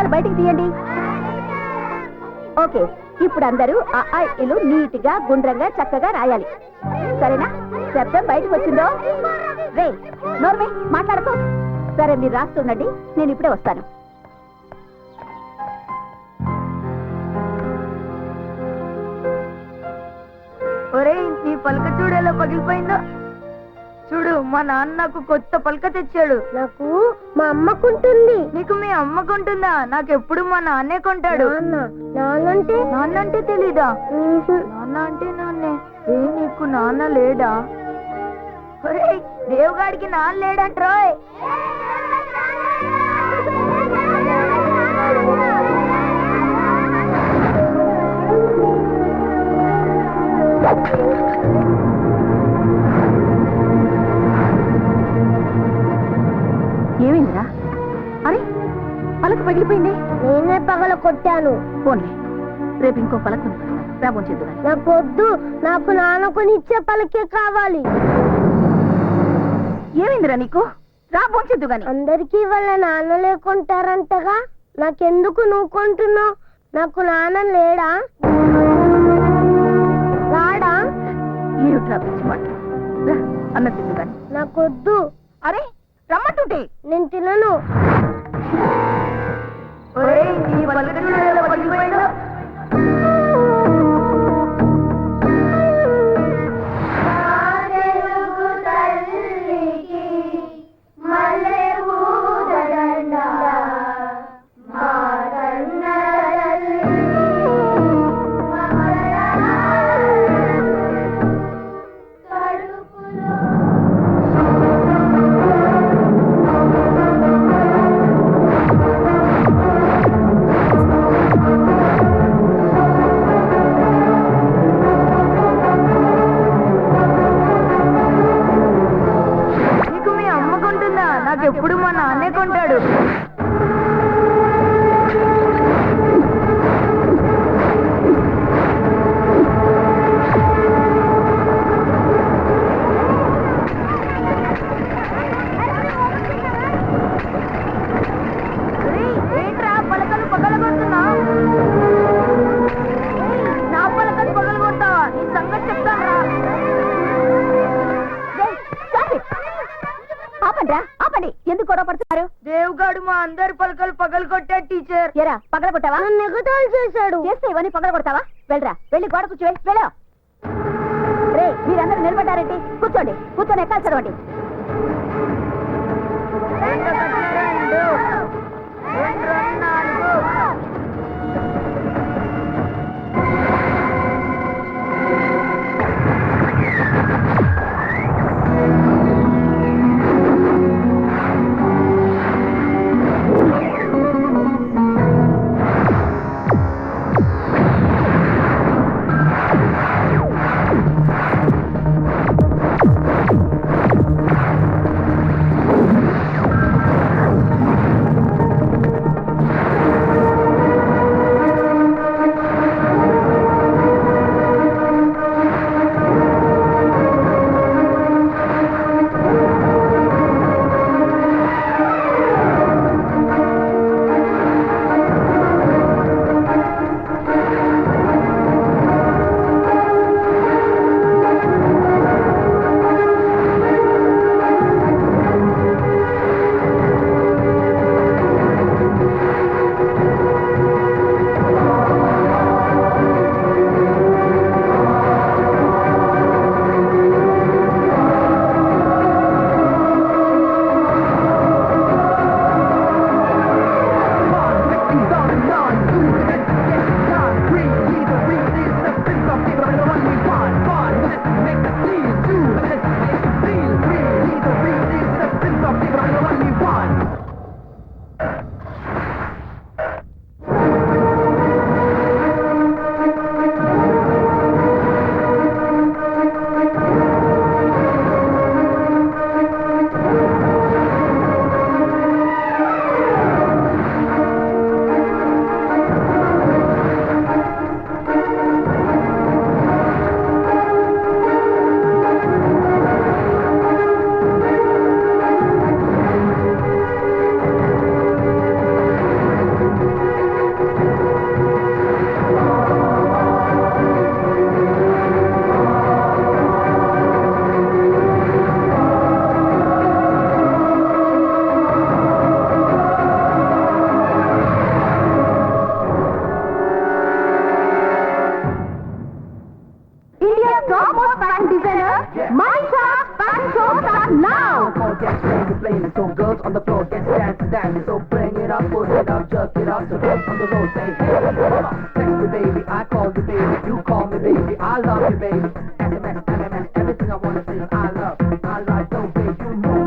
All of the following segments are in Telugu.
పలకలు బయటికి తీయండి. ఓకే, ఇప్పుడు అందరూ ఆ ఇల్లు నీట్ గా గుండ్రంగా చక్కగా రాయాలి. సరేనా? శబ్దం బయటకు వచ్చిందో రే నోర్మే మాట్లాడకు. సరే, మీరు రాస్తుండండి, నేను ఇప్పుడే వస్తాను. ఒరే, నీ పలక చూడు ఎలా పగిలిపోయిందో. చూడు, మా నాన్న నాకు కొత్త పలక తెచ్చాడు. నాకు మా అమ్మకుంటుంది. నీకు మీ అమ్మకుంటుందా? నాకెప్పుడు మా నాన్నే కొంటాడు. నాన్నంటే తెలీదా? నాన్న అంటే నాన్నే. నీకు నాన్న లేడా? ఒరే, దేవుగాడికి నాన్న లేడంట్రోయ్. ఏమైందిరా? అరే, పలక పగిలిపోయింది. నేనే పగల కొట్టాను. పోన్లే, రేపు ఇంకో పలక రాబోచేద్దురా. నాకు వద్దు, నాకు నాన్న కొనిచ్చే పలకే కావాలి. ఏమైందిరా నీకు? రాబోచేద్దు గాని. అందరికీ వాళ్ళ నాన్న లేకుంటారంటగా, నాకెందుకు నువ్వు కొంటున్నావు? నాకు నాన్న లేడా? రాడా? ఏమిట్రా పిచ్చి మాట? అన్న తిందు గాని. నాకొద్దు. అరే, రమ్మంటుంటే. నేను తినను. ఒరేయ్, నీ పలక చూడు ఎలా పగిలిపోయిందో. నాకెప్పుడు మా నాన్నే కొంటాడు. ఏంట్రా పలకలు పగలగొడుతున్నావు? నా పలకలు పగలగొడతావా? నీ సంగతి చెప్తాను. ఆపండి, ఎందుకు గొడవ పడుతున్నారు? దేవుగాడు మా అందరి పలకలు పగలు కొట్టాడు టీచర్. ఎరా, పగల కొట్టావా? ఎగతాళి చేశాడు. చేస్తే ఇవన్నీ పగల కొడతావా? వెళ్ళరా, వెళ్ళి గోడ కూర్చోవే. వెళ్ళా రే, మీరందరూ నిలబడ్డారేంటి? కూర్చోండి, కూర్చొని ఎక్కాలి చదవండి. India's topmost fashion designer, Manisha Fashion Show starts now. Playing it, so girls on the floor, get dance, so bring it up, push it up, jerk it up, so dance on the road, say hey, text me baby, I call you baby, you call me baby, I love you baby, SMS, everything I wanna say is I love, I like, don't say you know.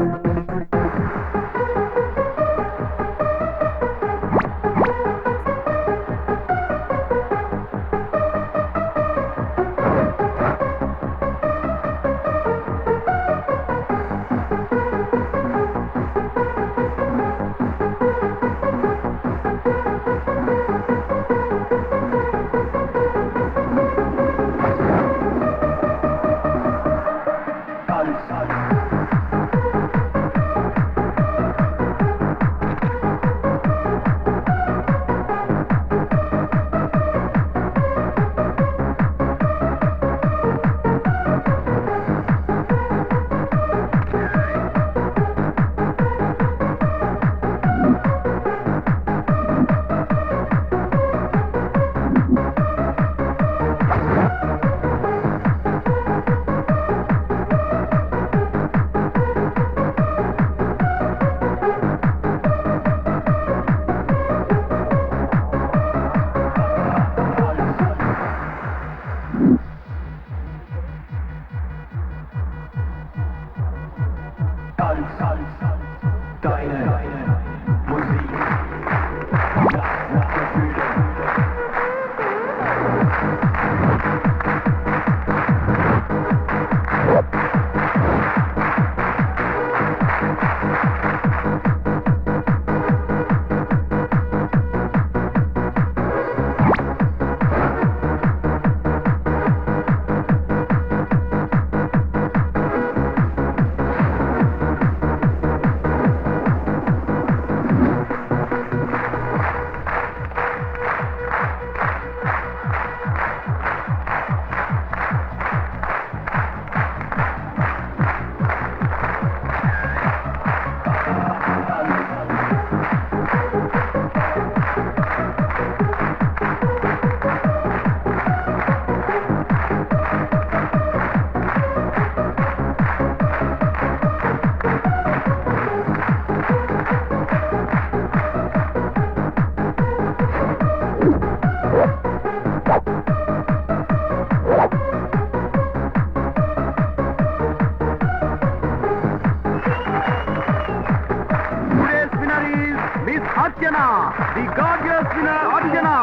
Archana, the gorgeous winner Archana.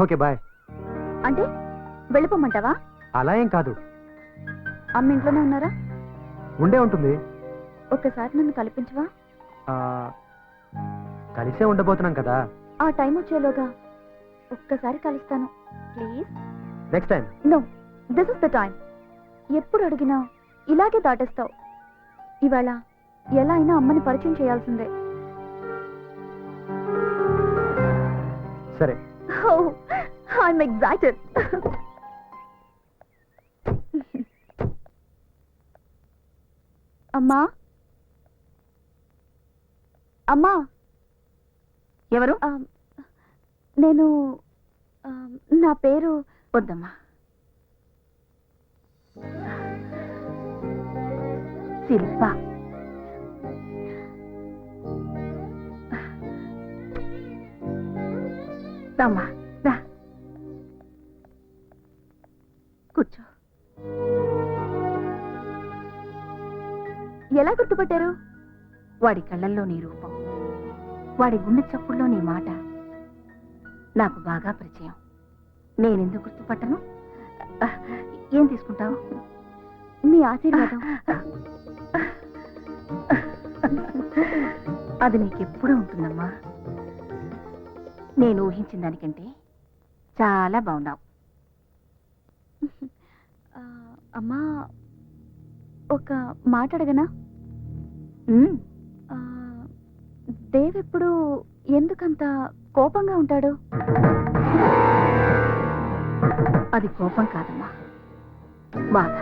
Okay bye. అంటే వెళ్ళిపోమంటావా? అలా ఏం కాదు, అమ్మ ఇంట్లోనే ఉన్నారా? ఉండే ఉంటుంది. ఒక్కసారి నన్ను కల్పించవా? కలిసే ఉండబోతున్నాం కదా. ఆ టైం వచ్చేలోగా ఒక్కసారి కలుస్తాను please. Next time. No, this is the time. ఎప్పుడు అడిగినా ఇలాగే దాటేస్తావు. ఇవాళ ఎలా అయినా అమ్మని పరిచయం చేయాల్సిందే. సరే. Oh, I'm excited. అమ్మా, అమ్మా. ఎవరు? నేను నా పేరు వద్దమ్మా. శిల్ప. రామ్మా, రా. కూర్చో. ఎలా గుర్తుపట్టారు? వాడి కళ్ళల్లో నీ రూపం, వాడి గుండె చప్పుల్లో నీ మాట నాకు బాగా పరిచయం. నేనెందుకు గుర్తుపట్టను? ఏం తీసుకుంటావు? మీ ఆశీర్వాదం. అది నీకెప్పుడూ ఉంటుందమ్మా. నేను ఊహించిన దానికంటే చాలా బాగున్నావు. అమ్మా, ఒక మాట అడగనా? దేవ్ ఎప్పుడు ఎందుకంత కోపంగా ఉంటాడు? అది కోపం కాదమ్మా, బాధ.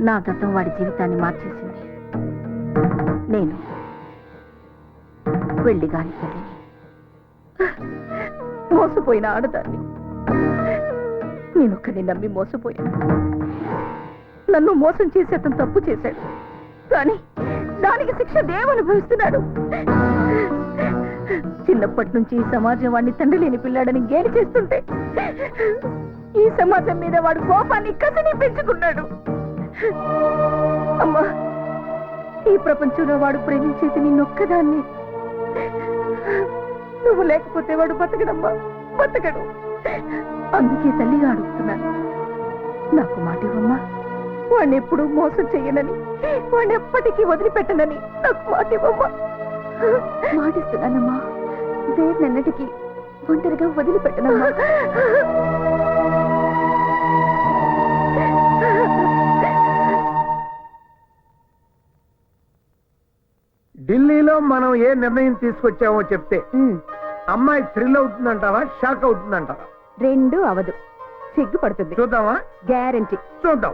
నా గతం వాడి జీవితాన్ని మార్చేసింది. నేను వెళ్ళి గాని తల్లిని, మోసపోయిన ఆడదాన్ని. నేనొక్కడిని నమ్మి మోసపోయాను. నన్ను మోసం చేసి అతను తప్పు చేశాడు, కానీ దానికి శిక్ష దేవుడు అనుభవిస్తున్నాడు. చిన్నప్పటి నుంచి ఈ సమాజం వాడిని తండ్రి లేని పిల్లాడని గేలి చేస్తుంటే ఈ సమాజం మీద వాడు కోపాన్ని కసిని పెంచుకున్నాడు. అమ్మా, ఈ ప్రపంచంలో వాడు ప్రేమించేది నిన్నొక్కదాన్ని. నువ్వు లేకపోతే వాడు బతకడమ్మా, బతకడు. అందుకే తల్లిగా అడుగుతున్నాను, నాకు మాట ఇవ్వమ్మా. వాడిని ఎప్పుడూ మోసం చెయ్యనని, వాడిని ఎప్పటికీ వదిలిపెట్టనని నాకు మాట ఇవ్వమ్మా. మాటిస్తున్నానమ్మా, దేన్నటికి ఒంటరిగా వదిలిపెట్టనమ్మా. ఢిల్లీలో మనం ఏ నిర్ణయం తీసుకొచ్చామో చెప్తే అమ్మాయి థ్రిల్ అవుతుందంటావా, షాక్ అవుతుందంటావా? రెండు అవదు, సిగ్గుపడుతుంది. చూద్దామా? గ్యారంటీ. చూద్దాం.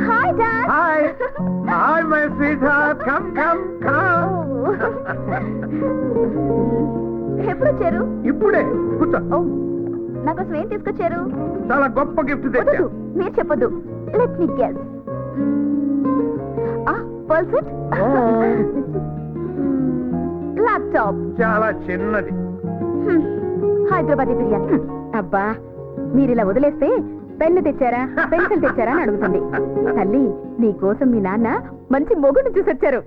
Hi dad. Hi hi my sweet heart, come come come. ఎప్పుడు వచ్చారు? ఇప్పుడే కూర్చో. నాకోసం ఏం తీసుకొచ్చారు? చాలా గొప్ప గిఫ్ట్ తెచ్చా. వద్దు, మీరు చెప్పొద్దు. Let me guess. Percent, laptop. చాలా చిన్నది. హైదరాబాదీ బిర్యానీ. అబ్బా, మీరు ఇలా వదిలేస్తే పెన్ను తెచ్చారా, పెన్సిల్ తెచ్చారా అని అడుగుతుంది. తల్లి, నీ కోసం మీ నాన్న మంచి మొగుడు చూసొచ్చారు.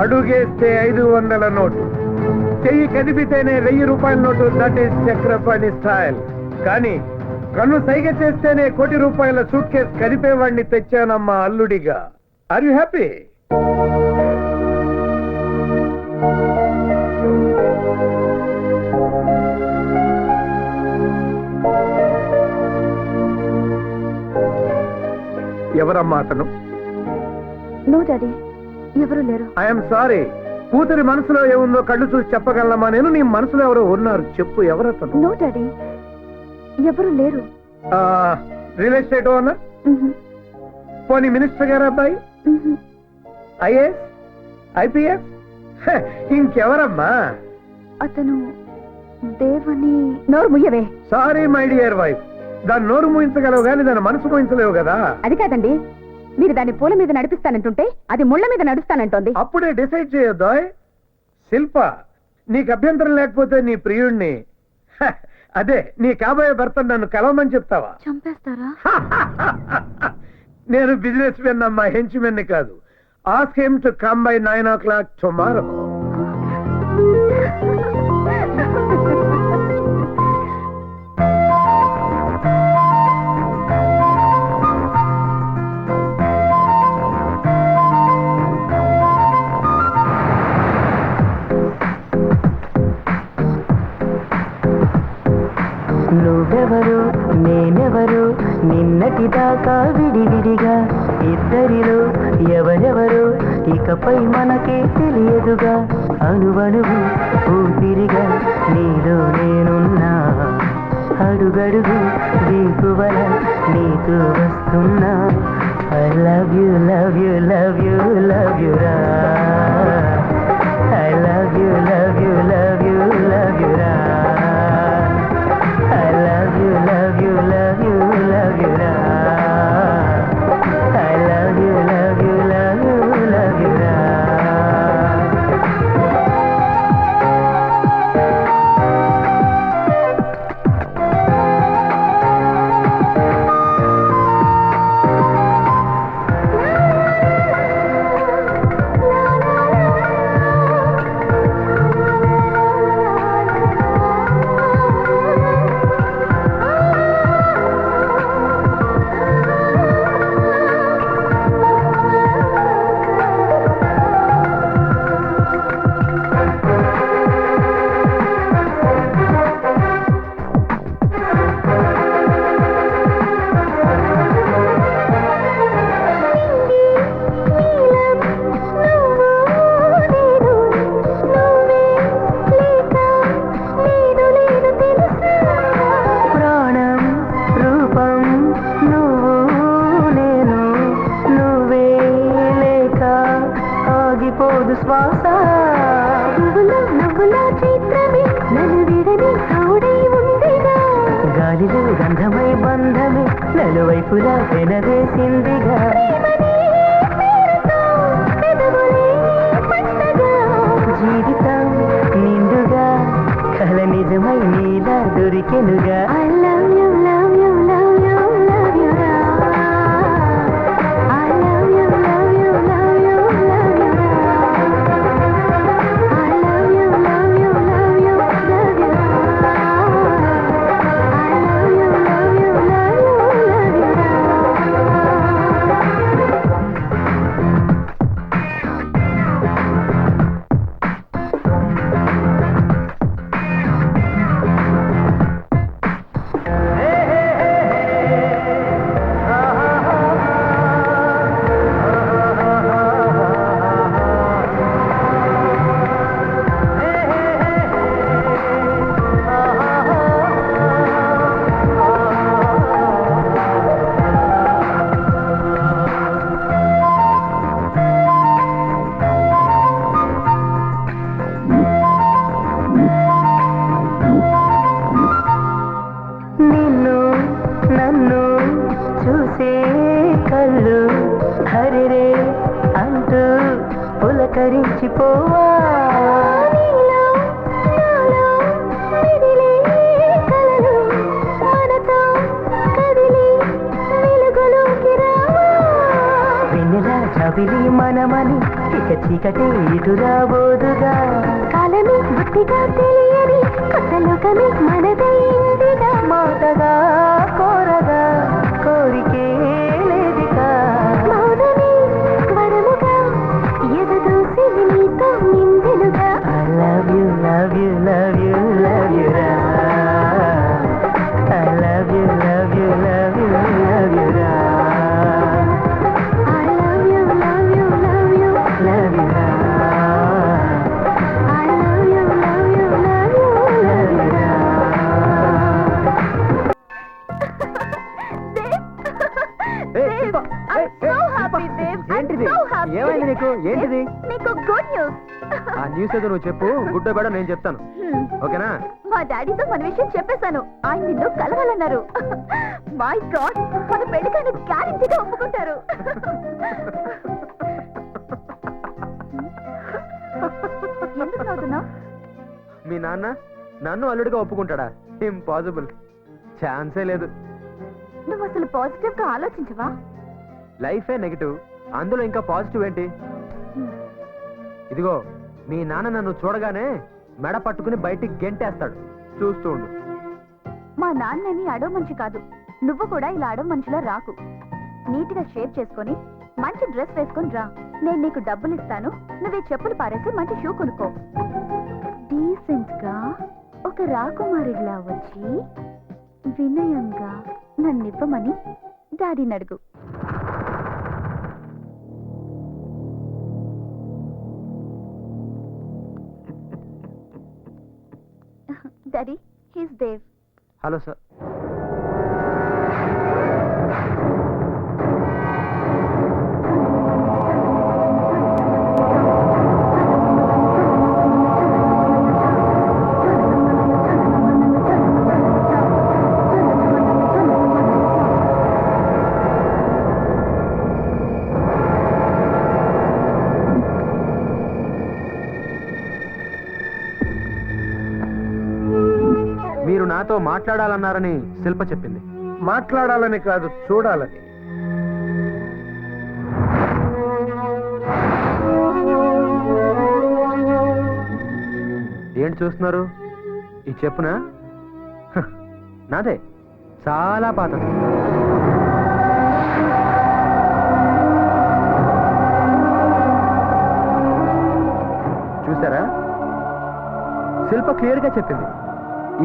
అడుగేస్తే 500 నోటు, చెయ్యి కదిపితేనే 1000 రూపాయల note. That is Chakrapani style. కానీ కన్ను సైగ చేస్తేనే 1 కోటి రూపాయల సూట్ కేసు కదిపేవాడిని తెచ్చానమ్మా అల్లుడిగా. Are you happy? ఎవరమ్మా అతను? నో డాడీ, ఎవరు లేరు. I'm sorry. కూతురి మనసులో ఏముందో కళ్ళు చూసి చెప్పగలమా నేను? నీ మనసులో ఎవరో ఉన్నారు, చెప్పు. ఎవరతను? నో డాడీ, ఎవరు లేరు. Real estate owner? పోనీ మినిస్టర్ గారు అబ్బాయి? IAS, IPS? ఇంకెవరమ్మా? అతను దేవని. నోరు ముయ్యవే. సారీ మై డియర్ వైఫ్, దాని నోరు మూయించగలవు గాని దాని మనసు మూయించలేవు కదా. అది కాదండి, మీరు దాన్ని పూల మీద నడిపిస్తానంటుంటే అది ముళ్ళ మీద నడుస్తానంటోంది. అప్పుడే డిసైడ్ చేయొద్దా? శిల్ప, నీకు అభ్యంతరం లేకపోతే నీ ప్రియుణ్ణి, అదే నీ కాబోయే భర్త నన్ను కలవమని చెప్తావా? చంపేస్తారా? నేను బిజినెస్ మెన్ అమ్మా, హెంచ్ మెన్ కాదు. Ask him to come by 9 o'clock tomorrow. నువ్వెవరు నేనెవరు నిన్నటి దాకా విడివిడిగా ఇద్దరిలో ఎవరెవరు ఇకపై మనకే తెలియదుగా. అణువణువు ఊపిరిగా నీలో నేనున్నా, అడుగడుగు దీపువల నీతో వస్తున్నా. I love you love you love you love you రా. I love you love you love you love you రా. I love you, love you, love you, love you, ra. I love you, love you, love you, love you, ra. విడని తోడై ఉందిగా గాలిలో గంధమై బంధమే నలువైపులా వెనవేసిందిగా జీవితం నిండుగా కల నిజమై నీలా దొరికెనుగా I love you, love you, love you, love you, ra. I love you, love you, love you, love you, ra. I love you, love you, love you, love you, ra. I love you, love you, love you, love you, ra. నిన్ను నన్ను చూసే కళ్ళు హరిరే అంటూ పులకరించిపోవా నీలో నాలో మిదిలే కలలు మనతో కదిలి వెలుగులోకి రావా వెన్నెల చవిలి మనమని ఇక చీకటి ఇటు రాబోదుగా కాలమే బుట్టిగా తెలియని కొత్త లోకమే మనదైందిగా మాటగా కోరగా కోరికే లేదిగా మౌనమే వరముగా ఎదదూసి నీతో నిందెలుగా I love you, love you, love you, love you, ra. I love you, love you, love you, love you, ra. I love you, love you, love you, Love you, ra. I love you, love you, love you, love you, ra. Dev, I'm so happy, Dev. I'm ఏంటిది so happy. ఏమైంది నీకు ఏంటిది నీకు గుడ్ న్యూస్. ఆ న్యూస్ ఏదో నువ్వు చెప్పు గుడ్ బేడ నేను చెప్తాను ఓకేనా మా డాడీతో మన విషయం చెప్పేశాను. ఆయన నిన్ను కలవాలన్నారు. మై గాడ్, మన పెళ్లికైనా గ్యారెంటీగా ఒప్పుకుంటారు. ఎందుకు నవ్వుతున్నావు? మీ నాన్న నన్ను అల్లుడిగా ఒప్పుకుంటాడా ఇంపాసిబుల్ ఛాన్సే లేదు నువ్వు అసలు పాజిటివ్ గా ఆలోచించవా? లైఫే నెగిటివ్ అందులో ఇంకా పాజిటివ్ ఏంటి ఇదిగో మీ నాన్న నన్ను చూడగానే మెడ పట్టుకుని బయటికి గెంటేస్తాడు చూస్తూ ఉండు మా నాన్నని అడవ మనిషి కాదు. నువ్వు కూడా ఇలా అడవ మనిషిలా రాకు. నీట్ గా షేప్ చేసుకొని మంచి డ్రెస్ వేసుకొని రా. నేను నీకు డబ్బులు ఇస్తాను. నువ్వు ఈ చెప్పులు పారేసి మంచి షూ కొనుక్కో. డీసెంట్ గా ఒక రాకుమారిలా వచ్చి వినయంగా నన్ను ఇవ్వమని డాడీని అడుగు. Daddy, he's Dev. Hello sir మీరు నాతో మాట్లాడాలన్నారని శిల్ప చెప్పింది మాట్లాడాలని కాదు, చూడాలని. ఏంటి చూస్తున్నారు ఈ చెప్పునా హ, నాదే చాలా పాతది చూసారా శిల్ప క్లియర్ గా చెప్పింది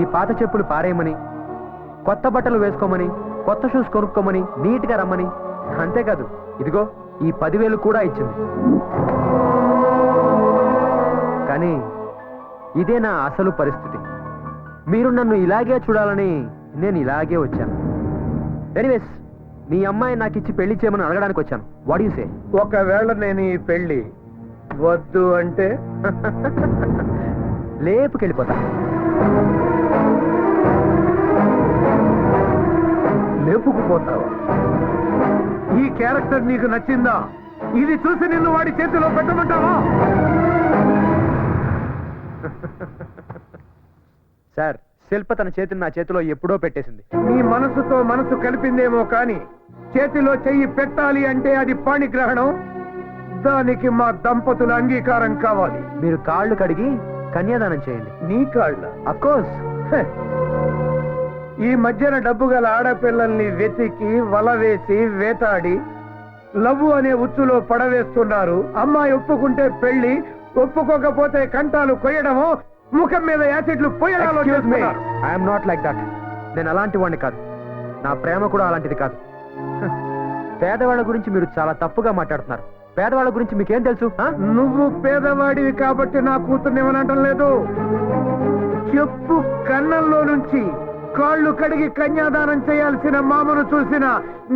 ఈ పాత చెప్పులు పారేయమని కొత్త బట్టలు వేసుకోమని కొత్త షూస్ కొనుక్కోమని నీట్ గా రమ్మని అంతేకాదు ఇదిగో ఈ 10,000 కూడా ఇచ్చింది కానీ ఇదే నా అసలు పరిస్థితి మీరు నన్ను ఇలాగే చూడాలని నేను ఇలాగే వచ్చాను ఎనీవేస్ మీ అమ్మాయి నాకు ఇచ్చి పెళ్లి చేయమని అడగడానికి వచ్చాను వాట్ యు సే ఒకవేళ నేను ఈ పెళ్లి వద్దు అంటే లేపుకెళ్ళిపోతా లేపుకుపోతావా? ఈ క్యారెక్టర్ నీకు నచ్చిందా? ఇది చూసి నిన్ను వాడి చేతిలో పెట్టమంటావా? సార్, శిల్ప తన చేతిని నా చేతిలో ఎప్పుడో పెట్టేసింది. నీ మనసుతో మనసు కలిపిందేమో కాని చేతిలో చెయ్యి పెట్టాలి అంటే అది పాణిగ్రహణం. దానికి మా దంపతుల అంగీకారం కావాలి. మీరు కాళ్ళు కడిగి కన్యాదానం చేయండి. నీ కాళ్ళ? అఫ్కోర్స్. ఈ మధ్యన డబ్బు గల ఆడపిల్లల్ని వెతికి వల వేసి వేటాడి లవ్వు అనే ఉచ్చులో పడవేస్తున్నారు. అమ్మాయి ఒప్పుకుంటే పెళ్లి, ఒప్పుకోకపోతే కంటాలు కొయ్యడమో, ముఖం మీద యాసిడ్లు పోయడాలో చేస్తున్నారు. I'm not like that. నేను అలాంటి వాడిని కాదు. నా ప్రేమ కూడా అలాంటిది కాదు. పేదవాళ్ళ గురించి మీరు చాలా తప్పుగా మాట్లాడుతున్నారు. పేదవాళ్ళ గురించి మీకేం తెలుసు? నువ్వు పేదవాడివి కాబట్టి నా కూతుర్ని ఏమనటం లేదు. చెప్పు కన్నంలో నుంచి కాళ్ళు కడిగి కన్యాదానం చేయాల్సిన మామను చూసిన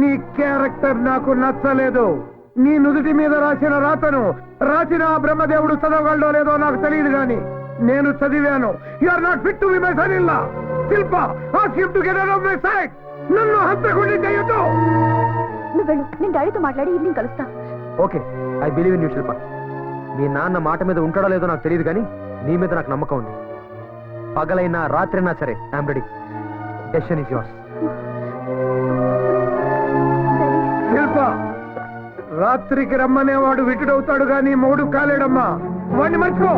నీ క్యారెక్టర్ నాకు నచ్చలేదు. నీ నుదుటి మీద రాసిన రాతను రాసిన ఆ బ్రహ్మదేవుడు చదవగలడో లేదో నాకు తెలియదు గాని నేను చదివాను. You are not fit to be my son in law. Shilpa, ask him to get out of my sight. నన్ను హంతకుడిని చేయొద్దు. నువ్వు వెళ్ళు, నేను డాడీతో మాట్లాడి ఈవినింగ్ కలుస్తా. Okay, I believe in you Shilpa. మీ నాన్న మాట మీద ఉంటాడో లేదో నాకు తెలియదు కానీ నీ మీద నాకు నమ్మకం ఉంది. పగలైనా రాత్రైనా సరే I'm ready. Decision is yours. Shilpa, రాత్రికి రమ్మనేవాడు విటుడవుతాడు గాని మూడు కాలేడమ్మా. వాడిని మర్చిపో.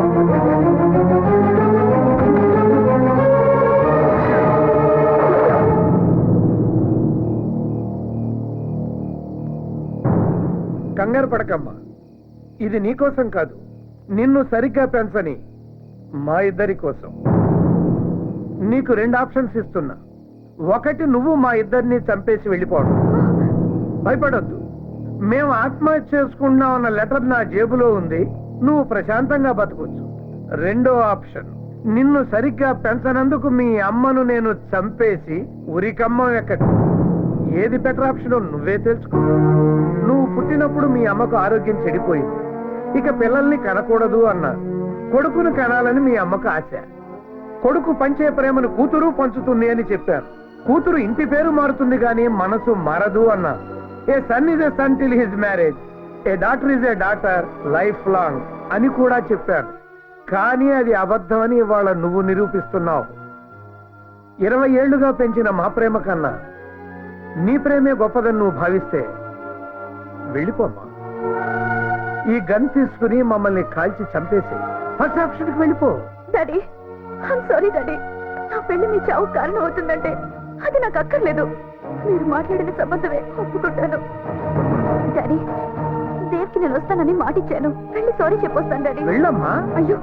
కంగారు పడకమ్మా. ఇది నీకోసం కాదు, నిన్ను సరిగ్గా పెంచని మా ఇద్దరి కోసం. నీకు 2 ఆప్షన్స్ ఇస్తున్నా. ఒకటి, నువ్వు మా ఇద్దరిని చంపేసి వెళ్ళిపోవడం. భయపడొద్దు, మేము ఆత్మహత్య చేసుకుంటున్నామన్న లెటర్ నా జేబులో ఉంది. నువ్వు ప్రశాంతంగా బతకొచ్చు. 2వ ఆప్షన్, నిన్ను సరిగ్గా పెంచనందుకు మీ అమ్మను నేను చంపేసి ఉరికమ్మ ఎక్కడి. ఏది బెటర్ ఆప్షనో నువ్వే తెలుసుకో. నువ్వు పుట్టినప్పుడు మీ అమ్మకు ఆరోగ్యం చెడిపోయింది. ఇక పిల్లల్ని కనకూడదు అన్నారు. కొడుకును కనాలని మీ అమ్మకు ఆశ. కొడుకు పంచే ప్రేమను కూతురు పంచుతుంది అని చెప్పారు. కూతురు ఇంటి పేరు మారుతుంది గాని మనసు మారదు అన్నారు. A son is a son till his marriage, a daughter is a daughter life long అని కూడా చెప్పారు. కానీ అది అబద్ధమని ఇవాళ నువ్వు నిరూపిస్తున్నావు. 20 ఏళ్లుగా పెంచిన మా ప్రేమ కన్నా నీ ప్రేమే గొప్పదని నువ్వు భావిస్తే వెళ్ళిపోమ్మా. ఈ గన్ తీసుకుని మమ్మల్ని కాల్చి చంపేసి ఫస్ట్ ఆప్షన్కి వెళ్ళిపో. Daddy, I'm sorry daddy. నా పెళ్లి మీ చావు కారణం అవుతుందంటే అది నాకు అక్కర్లేదు. మీరు మాట్లాడిన సంబంధమే ఒప్పుకుంటాను. డాడీ, దేవ్కి నేను వస్తానని మాటిచ్చాను. వెళ్ళి సారీ చెప్పొస్తాను డాడీ. వెళ్ళమ్మా. అయ్యో,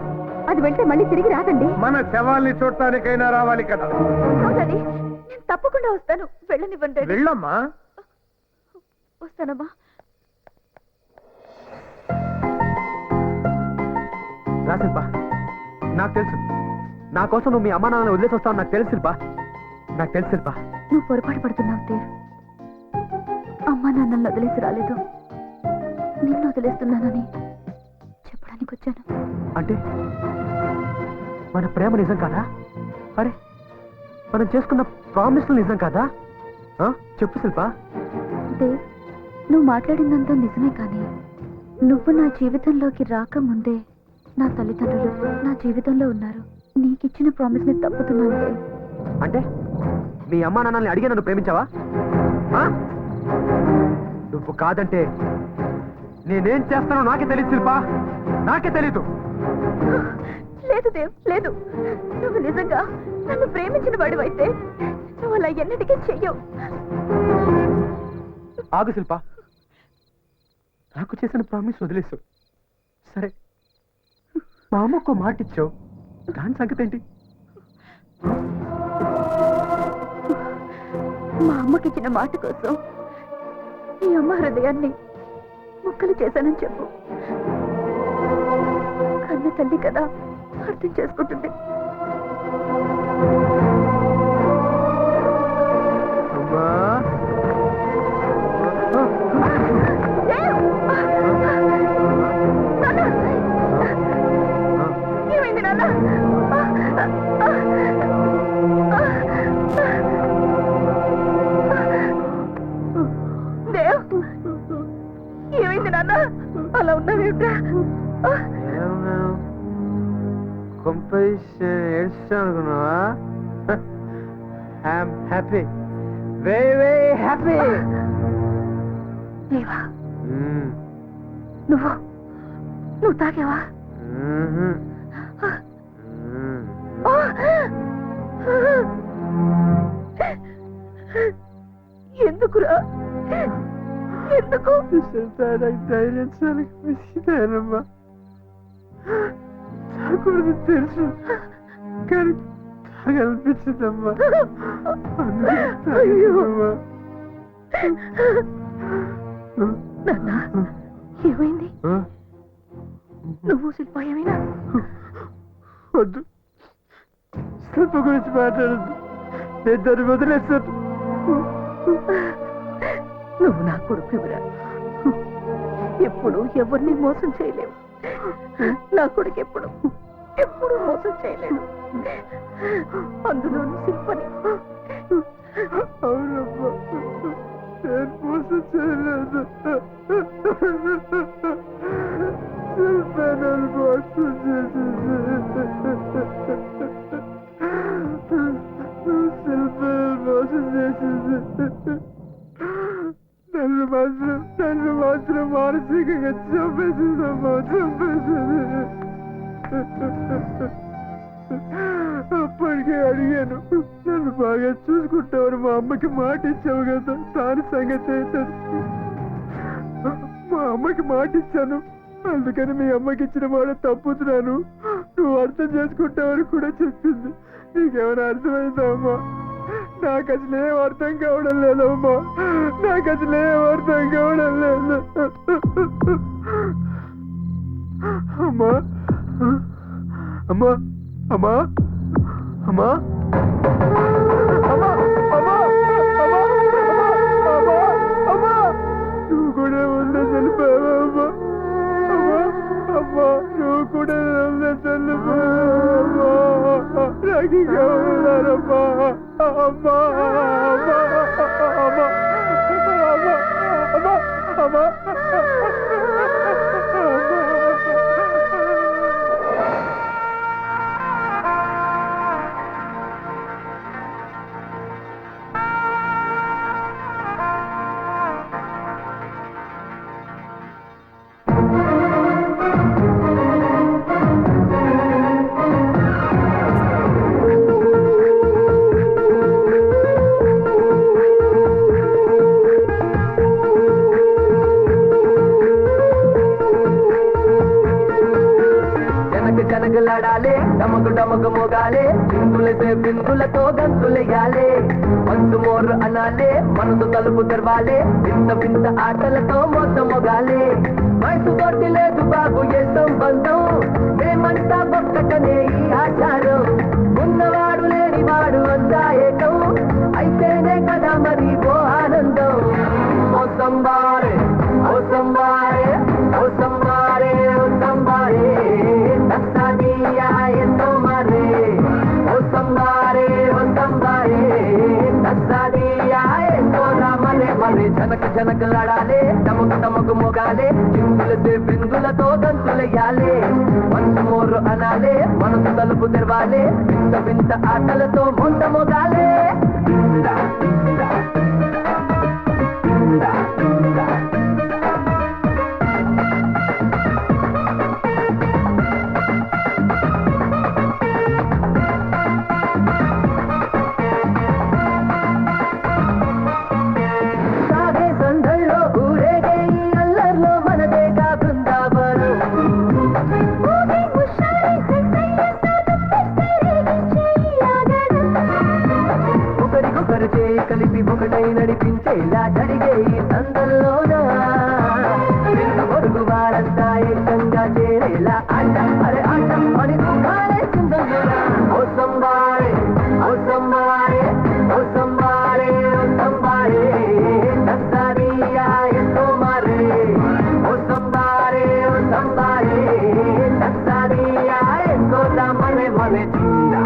అది వెళ్తే మళ్ళీ తిరిగి రాదండి. మన శవాల్ని చూడటానికైనా రావాలి కదా. డాడీ, నేను తప్పకుండా వస్తాను. వెళ్ళనివ్వండి డాడీ. వెళ్ళమ్మా. వస్తానమ్మా. రా శిల్ప, నాకు తెలుసు నా కోసం నువ్వు మీ అమ్మా నాన్నని వదిలేసి వస్తావు. నాకు తెలుసు శిల్ప, నాకు తెలుసు శిల్ప. నువ్వు పొరపాటు పడుతున్నావు దేవ్. అమ్మా నాన్నల్ని వదిలేసి రాలేదు, నిన్ను వదిలేస్తున్నానని చెప్పడానికి వచ్చాను. అంటే మన ప్రేమ నిజం కాదా? అరే, మనం చేసుకున్న ప్రామిస్లు నిజం కాదా? చెప్పు శిల్ప. దేవ్, నువ్వు మాట్లాడిందంతా నిజమే, కానీ నువ్వు నా జీవితంలోకి రాకముందే నా తల్లిదండ్రులు నా జీవితంలో ఉన్నారు. నీకిచ్చిన ప్రామిస్ ని తప్పుతున్నాను దేవ్. అంటే మీ అమ్మా నాన్నల్ని అడిగి నన్ను ప్రేమించావా? నువ్వు కాదంటే నేనేం చేస్తానో నాకే తెలియదు శిల్ప, నాకే తెలీదు. లేదు దేవ్, లేదు. నువ్వు నిజంగా నన్ను ప్రేమించిన వాడివైతే నువ్వు అలా ఎన్నటికీ చెయ్యవు. ఆగు శిల్ప, నాకు చేసిన ప్రామిస్ వదిలేసు. సరే, మా అమ్మకు మాట ఇచ్చావు, దాని సంగతి ఏంటి? మా అమ్మకిచ్చిన మాట కోసం నీ అమ్మ హృదయాన్ని ముక్కలు చేశానని చెప్పు. కన్న తల్లి కదా, అర్థం చేసుకుంటుంది. అమ్మా, ఏమైంది నాన్న? సంపాదించి ఏడుస్తాను అనుకున్నావా? I'm happy, very very happy. లేవా నువ్వు నువ్వు తాగేవా? ఎందుకురా? ఎందుకు? ధైర్యంమ్మా, తాగకూడదు తెలుసు, కానీ తాగనిపించిందమ్మా. నాన్న ఏమైంది? నువ్వు శిల్ప ఏమైనా? వద్దు, శిల్ప గురించి మాట్లాడద్దు, నేను దాన్ని వదిలేస్తాను. నువ్వు నా కొడుకురా, ఎప్పుడు ఎవరిని మోసం చేయలేవు. నా కొడుకు ఎప్పుడు ఎప్పుడు మోసం చేయలేడు, అందులో శిల్పని. అవునమ్మా, నేను మోసం చేయలేదు. శిల్ప నన్ను మోసం చేసింది. శిల్ప మోసం చేసింది. నన్ను మాత్రం మానసికంగా చంపేసిందమ్మా, చంపేసింది. అప్పటికే అడిగాను, నన్ను బాగా చూసుకుంటామని మా అమ్మకి మాట ఇచ్చావు కదా, దాని సంగతి ఏంటది? మా అమ్మకి మాట ఇచ్చాను, అందుకని మీ అమ్మకి ఇచ్చిన మాట తప్పుతున్నాను, నువ్వు అర్థం చేసుకుంటావని కూడా చెప్పింది. నీకేమైనా అర్థమైందా అమ్మా? నాకు అసలు ఏం అర్థం కావడం లేదమ్మా, నాకు అసలు ఏం అర్థం కావడం లేదు. అమ్మా అమ్మా అమ్మా అమ్మా అమ్మా అమ్మా అమ్మా అమ్మా అమ్మా, నువ్వు కూడా ఉండే చనిపోయావా అమ్మా? అమ్మా అమ్మా, నువ్వు కూడా ఉండే చనిపోయావా? నాకు ఇంకా ఉన్నారమ్మా. అమ్మా అమ్మా అమ్మా అమ్మా అమ్మా అమ్మా. జనగలాడాలే, డమకు డమకు మోగాలే, బిందులతో బిందులతో గంతులెయ్యాలే, మంచు మోరు అనాలే, మనసు తలుపు తెరవాలే, వింత వింత ఆటలతో మొత్తం మొగాలే. వయసు తోటి లేదు బాబు ఏ సంబంధం, మేమంతా ఒక్కటనే ఈ ఆచారం, ఉన్నవాడు లేనివాడు అంతా ఏకం, అయితేనే కదా మరి ఓ ఆనందం. ఓ సంబారే ఓ సంబారే ఓ సంబారే ఓ సంబారే, తస్సాదియా ఎంతో మరే. ఓ సంబారే ఓ సంబారే, తస్సాదియా ఎంతో మరే మరే. జనక జనకలాడాలే, తమకు తమకు మొగాలే, చిందులతో బిందులతో గంతులెయ్యాలే, మంచు మోరు అనాలే, మనసు తలుపు తెరవాలే, వింత వింత ఆటలతో మొంత మొగాలే. సాగే సందళ్ళో ఊరేగే ఈ అల్లర్లో మనదేగా బృందావనం. ఒకరికొకరు చేయి కలిపి ఒకటై నడిపించేలా జరిగే ఈ సందల్లోనా, రెండు పొరుగు వారంతా ఏకంగా చేరేలా ఆట అరే ఆట అని దుఃఖాలే చిందల్లోనా. ఓ సంబారే ఓ సంబారే ఓ సంబారే ఓ సంబారే, తస్సాదియా ఎంతో మరే. ఓ సంబారే ఓ సంబారే, తస్సాదియా ఎంతో మరే మరే. చిందా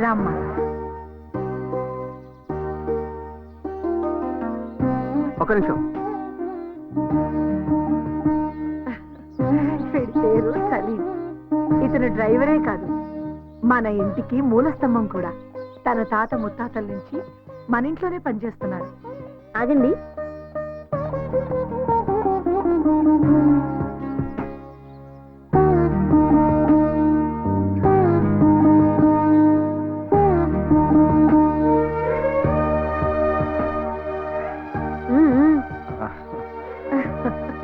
రామ్మా. ఒక నిమిషం. వీడి పేరు సలీం. ఇతను డ్రైవరే కాదు, మన ఇంటికి మూలస్తంభం కూడా. తన తాత ముత్తాతల నుంచి మన ఇంట్లోనే పనిచేస్తున్నాడు. ఆగండి.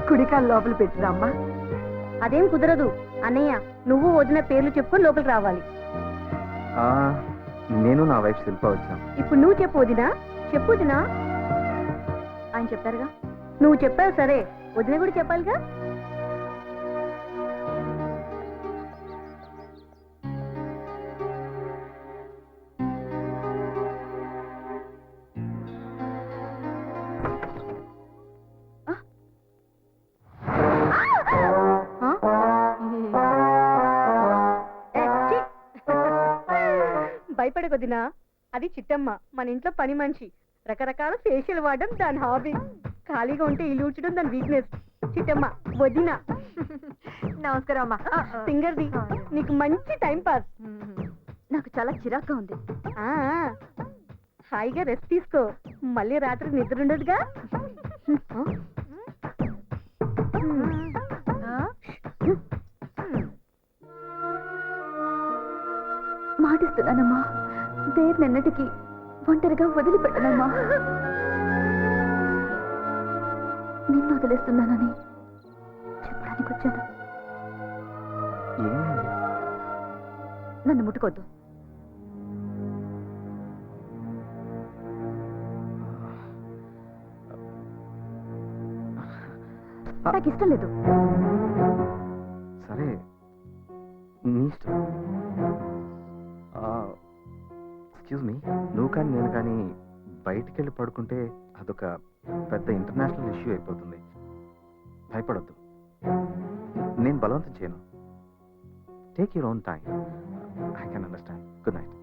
కుడికాలు లోపల పెట్టిరామ్మా. అదేం కుదరదు అన్నయ్య, నువ్వు వదిన పేర్లు చెప్పుకొని లోపలికి రావాలి. నేను నా వైఫ్ శిల్ప వచ్చాం. ఇప్పుడు నువ్వు చెప్పు వదినా. చెప్పు వదినా. ఆయన చెప్పారుగా. నువ్వు చెప్పావు సరే, వదిన కూడా చెప్పాలిగా. భయపడకొద్దినా, అది చిట్టమ్మ, మన ఇంట్లో పని మనిషి. రకరకాల ఫేషియల్ వాడడం దాని హాబీ. ఖాళీగా ఉంటే ఇల్లు ఊడ్చడం దాని వీక్నెస్. చిట్టమ్మ వదిన. నమస్కారం అమ్మా. సింగర్ది, నీకు మంచి టైం పాస్. నాకు చాలా చిరాగ్గా ఉంది. హాయిగా రెస్ట్ తీసుకో, మళ్ళీ రాత్రి నిద్ర ఉండదుగా. మాటిస్తున్నానమ్మా, దేర్ నిన్నటికి ఒంటరిగా వదిలిపెట్టనమ్మా. నిన్ను వదిలేస్తున్నానని చెప్పడానికి వచ్చాను. నన్ను ముట్టుకోద్దు. నాకు ఇష్టం లేదు. సరే, నీ ఇష్టం. ఎక్స్క్యూజ్ మీ, నువ్వు కానీ నేను కానీ బయటికి వెళ్ళి పడుకుంటే అదొక పెద్ద ఇంటర్నేషనల్ ఇష్యూ అయిపోతుంది. భయపడొద్దు, నేను బలవంతం చేయను. Take your own time. I can understand. Good night.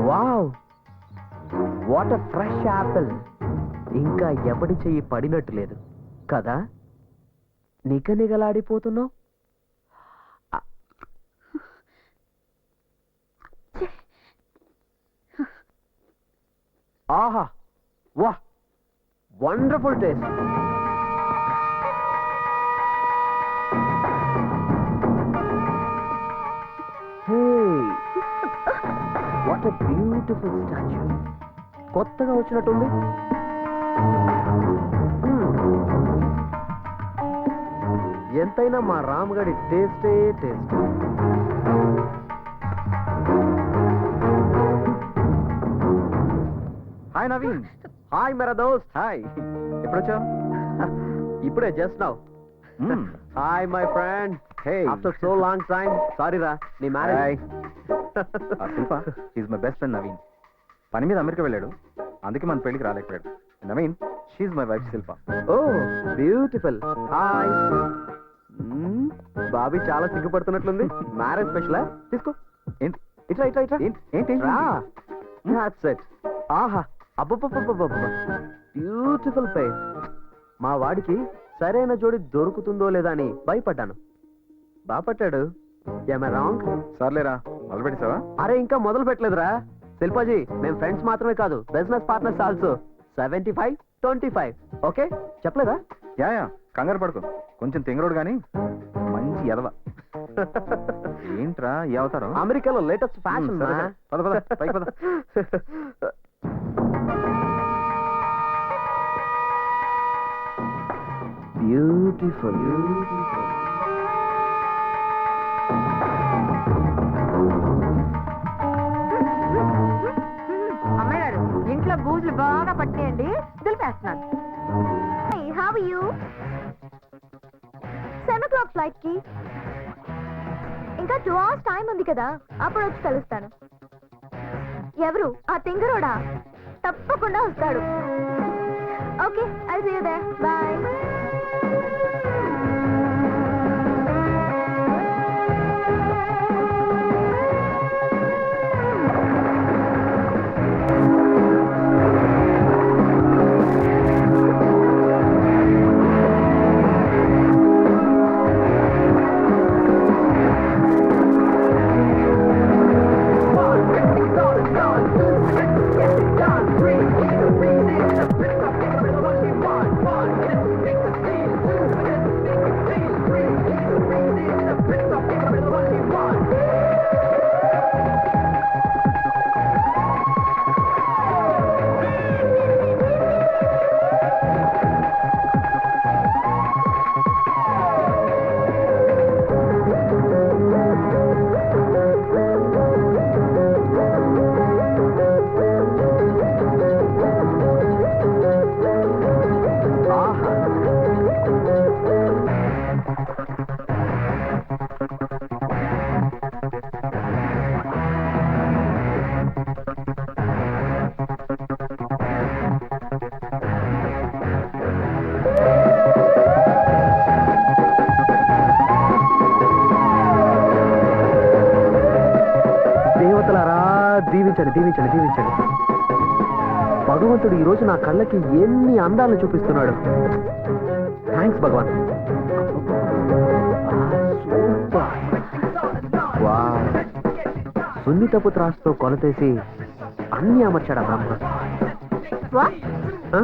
Wow, what a fresh apple. ఇంకా ఎవడి చెయ్యి పడినట్టు లేదు కదా. నిగనిగలాడిపోతున్నావు. ఆహా, వా, wonderful taste. What a beautiful statue. కొత్తగా వచ్చినట్టుంది. ఎంతైనా మా రామ్గడి టేస్టే టేస్ట్. హాయ్ నవీన్. హాయ్ మేరా దోస్త్. హాయ్, ఎప్పుడొచ్చావు? ఇప్పుడే, just now. Hi my friend. Hey, after so long time. Sorry రా, నీ marriage. Shilpa is my best friend Naveen. పని మీద అమెరికా వెళ్ళాడు, అందుకే మన పెళ్లికి రాలేకపోయాడు. Naveen, she's my wife Shilpa. Oh beautiful. Hi. బాబీ చాలా సిగ్గుపడుతున్నట్లుంది. మ్యారేజ్ స్పెషలా? తీసుకో. ఏంటి ఇట్లా ఇట్లా ఇట్లా. ఏంటి That's it. ఆహా, అబ్బబ్బబ్బబ్బబ్బ, బ్యూటిఫుల్ ఫేస్. మా వాడికి సరైన జోడి దొరుకుతుందో లేదా అని భయపడ్డాను. బాపట్టాడు. ఏమై రాంగ్? సర్లేరా, మొదలు పెట్టేసావా? అరే, ఇంకా మొదలు పెట్టలేదురా. శిల్పాజీ, మేము ఫ్రెండ్స్ మాత్రమే కాదు, బిజినెస్ పార్ట్నర్స్ ఆల్సో. 75-25. ఓకే, చెప్పలేదా? యా, కంగారు పడుకో. కొంచెం తెంగరోడు కానీ మంచి ఎదవ. ఏంట్రా ఈ అవతారం? అమెరికాలో లేటెస్ట్ ఫ్యాషన్. పద పద, పైకి పద. బ్యూటిఫుల్. అమ్మాయి గారు, ఇంట్లో బూజు చేతులు బాగా పట్టినాయండి దులిపేస్తున్నాను. How are you? 7 o'clock flight కి ఇంకా 2 hours టైం ఉంది కదా, అప్పుడు వచ్చి కలుస్తాను. ఎవరు ఆ తింగరోడా? తప్పకుండా వస్తాడు. Okay, I see you there. Bye. దీవించండి, దీవించండి, దీవించండి. భగవంతుడు ఈ రోజు నా కళ్ళకి ఎన్ని అందాలను చూపిస్తున్నాడు. థ్యాంక్స్ భగవాన్. వావ్. సున్నితపు త్రాసుతో కొలతేసి అన్ని అమర్చాడా బ్రహ్మ. ఆ?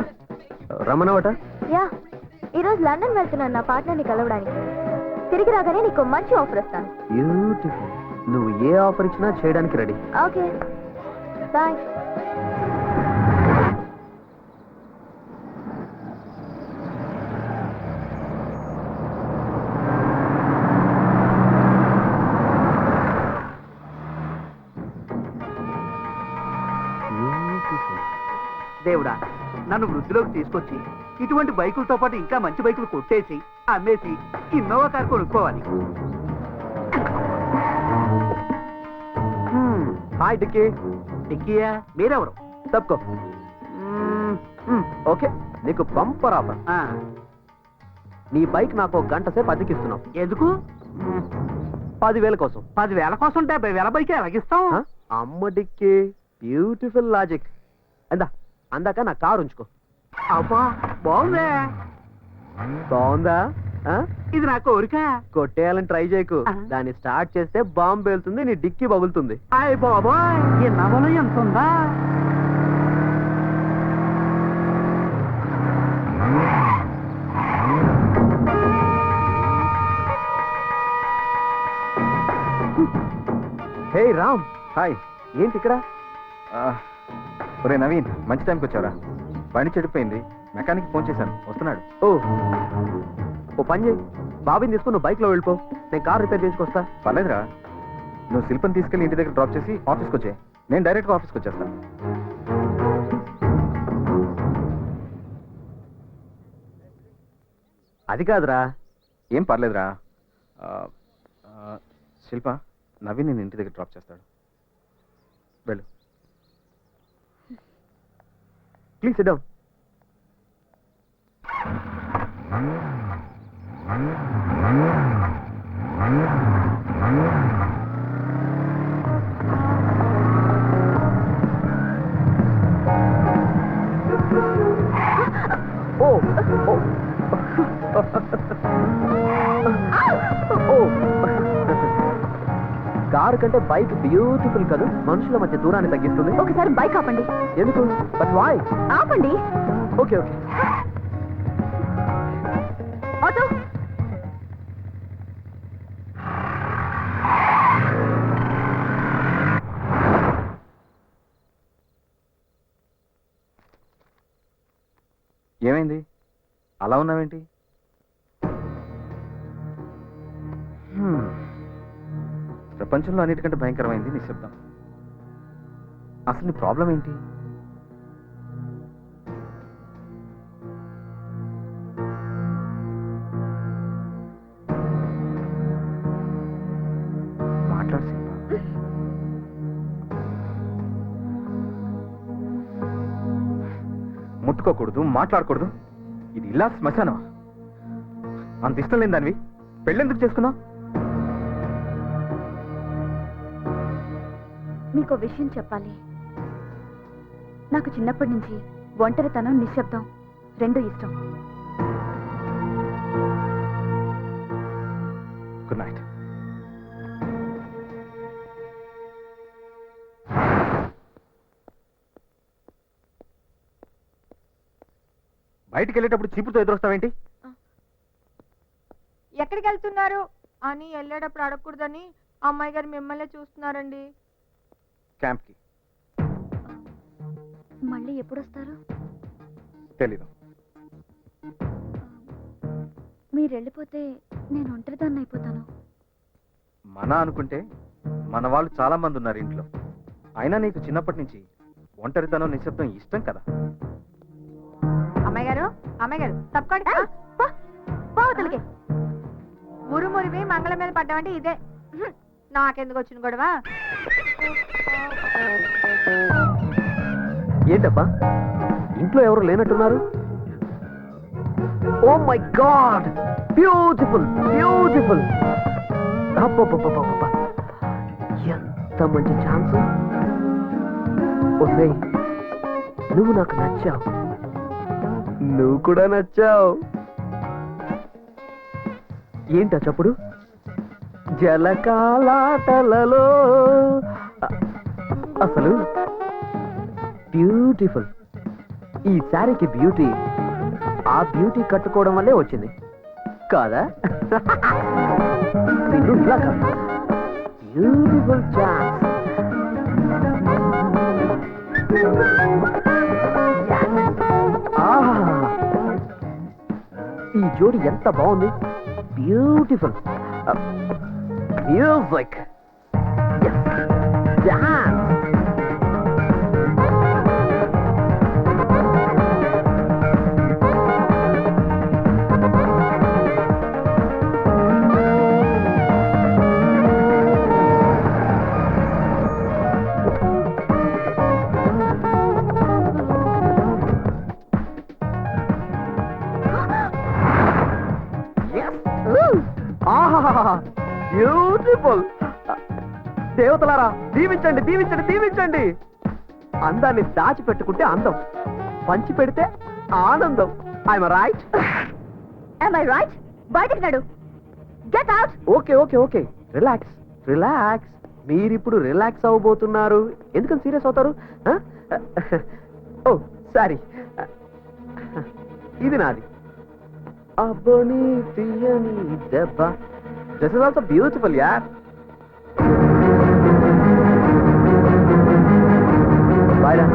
రమణవట యా, ఈరోజు లండన్ వెళ్తున్నాను నా పార్ట్నర్ని కలవడానికి. తిరిగి రాగానే నీకు మంచి ఆఫర్ ఇస్తాను. బ్యూటిఫుల్. నువ్వు ఏ ఆఫర్ ఇచ్చినా చేయడానికి రెడీ. Okay, bye. దేవుడా, నన్ను వృద్ధిలోకి తీసుకొచ్చి ఇటువంటి బైకులతో పాటు ఇంకా మంచి బైకులు కొట్టేసి అమ్మేసి ఇన్నోవా కారు కొనుక్కోవాలి. హాయ్ డిక్కీ. డిక్కీయా? మీరెవరు? తప్పుకో. ఓకే, నీకు బంపర్ ఆఫర్. నీ బైక్ నాకు 1 గంట సేపు అద్దెకిస్తున్నావు. ఎందుకు? 10,000 కోసం. 10,000 కోసం 70,000 బైక్ ఎలాగిస్తాం? అమ్మ డిక్కీ, బ్యూటిఫుల్ లాజిక్. అందాక నా కారు ఉంచుకో. అబ్బా, బాగుందే. బాగుందా? ఇది నా కోరిక. కొట్టేయాలని ట్రై చేయకు. దాన్ని స్టార్ట్ చేస్తే బాంబు పేలుతుంది, నీ డిక్కీ పగులుతుంది. అయ్య బాబాయ్, ఈ నవలో ఎంత ఉందా? హే రామ్. హాయ్. ఏంటి ఇక్కడ? ఒరే నవీన్, మంచి టైంకి వచ్చారా? బండి చెడిపోయింది, మెకానిక్ ఫోన్ చేశాను, వస్తున్నాడు. ఓ పని చేయి, బాబీని తీసుకుని నువ్వు బైక్లో వెళ్ళిపో, నేను కార్ రిపేర్ చేసుకొస్తా. పర్లేదురా, నువ్వు శిల్పని తీసుకెళ్ళి ఇంటి దగ్గర డ్రాప్ చేసి ఆఫీస్కి వచ్చే, నేను డైరెక్ట్గా ఆఫీస్కి వచ్చేస్తాను. అది కాదురా. ఏం పర్లేదురా. శిల్ప, నవీన్ నేను ఇంటి దగ్గర డ్రాప్ చేస్తాడు, వెళ్ళు. Please sit down. కారు కంటే బైక్ బ్యూటిఫుల్ కదా, మనుషుల మధ్య దూరాన్ని తగ్గిస్తుంది. ఒకసారి బైక్ ఆపండి. ఎందుకు? But why? ఆపండి. Okay okay. ఆటో. ఏమైంది? అలా ఉన్నావేంటి? ప్రపంచంలో అన్నిటికంటే భయంకరమైంది నిశ్శబ్దం. అసలు నీ ప్రాబ్లం ఏంటి? మాట్లాడు శిల్ప. ముట్టుకోకూడదు, మాట్లాడకూడదు. ఇది ఇలా శ్మశానమా? అంత ఇష్టం లేని దానివి పెళ్ళెందుకు చేసుకున్నావు? మీకు విషయం చెప్పాలి. నాకు చిన్నప్పటి నుంచి ఒంటరితనం, నిశ్శబ్దం రెండూ ఇష్టం. Good night. బయటికి వెళ్ళేటప్పుడు చీపుతో ఎదురొస్తావేంటి? ఎక్కడికి వెళ్తున్నారు అని వెళ్ళేటప్పుడు అడగకూడదని అమ్మాయి గారు మిమ్మల్ని చూస్తున్నారండి. క్యాంప్కి. మళ్ళీ ఎప్పుడు వస్తారు? తెలీదు. మీరు వెళ్ళిపోతే నేను ఒంటరిదాన్ని అయిపోతాను. మన అనుకుంటే మన వాళ్ళు చాలా మంది ఉన్నారు ఇంట్లో. అయినా నీకు చిన్నప్పటి నుంచి ఒంటరితనం, నిశ్శబ్దం ఇష్టం కదా. అమ్మాయి గారు తప్పకండి. పోవతలకి మురివి మంగళం మీద పడ్డామంటే ఇదే. నాకెందుకు వచ్చిన గొడవ? ఏంటబ్బా ఇంట్లో ఎవరు లేనట్టున్నారు? Oh my God, beautiful beautiful. ఎంత మంచి ఛాన్స్. ఒసేయ్, నువ్వు నాకు నచ్చావు. నువ్వు కూడా నచ్చావు. ఏంటా చప్పుడు? జలకాలాటలలో. అసలు బ్యూటిఫుల్. ఈ శారీకి బ్యూటీ ఆ బ్యూటీ కట్టుకోవడం వల్లే వచ్చింది కాదా? నిన్ను ఇలా కాదు. Beautiful chance. ఈ జోడి ఎంత బాగుంది. Beautiful music. డాన్స్. బ్యూటిఫుల్. దేవతలారా దీవించండి, దీవించండి, దీవించండి. అందాన్ని దాచిపెట్టుకుంటే అందం, పంచి పెడితే ఆనందం. I'm right? Am I right? బయటికి నడు. Get out. Okay okay okay, relax relax. మీరిప్పుడు రిలాక్స్ అవ్వబోతున్నారు. ఎందుకని సీరియస్ అవుతారు? ఓ సారీ, ఇది నాది. అబ్బని తీయని దెబ్బ. దిస్ ఇస్ ఆల్సో బ్యూటిఫుల్ యార్. బాయ్ రా.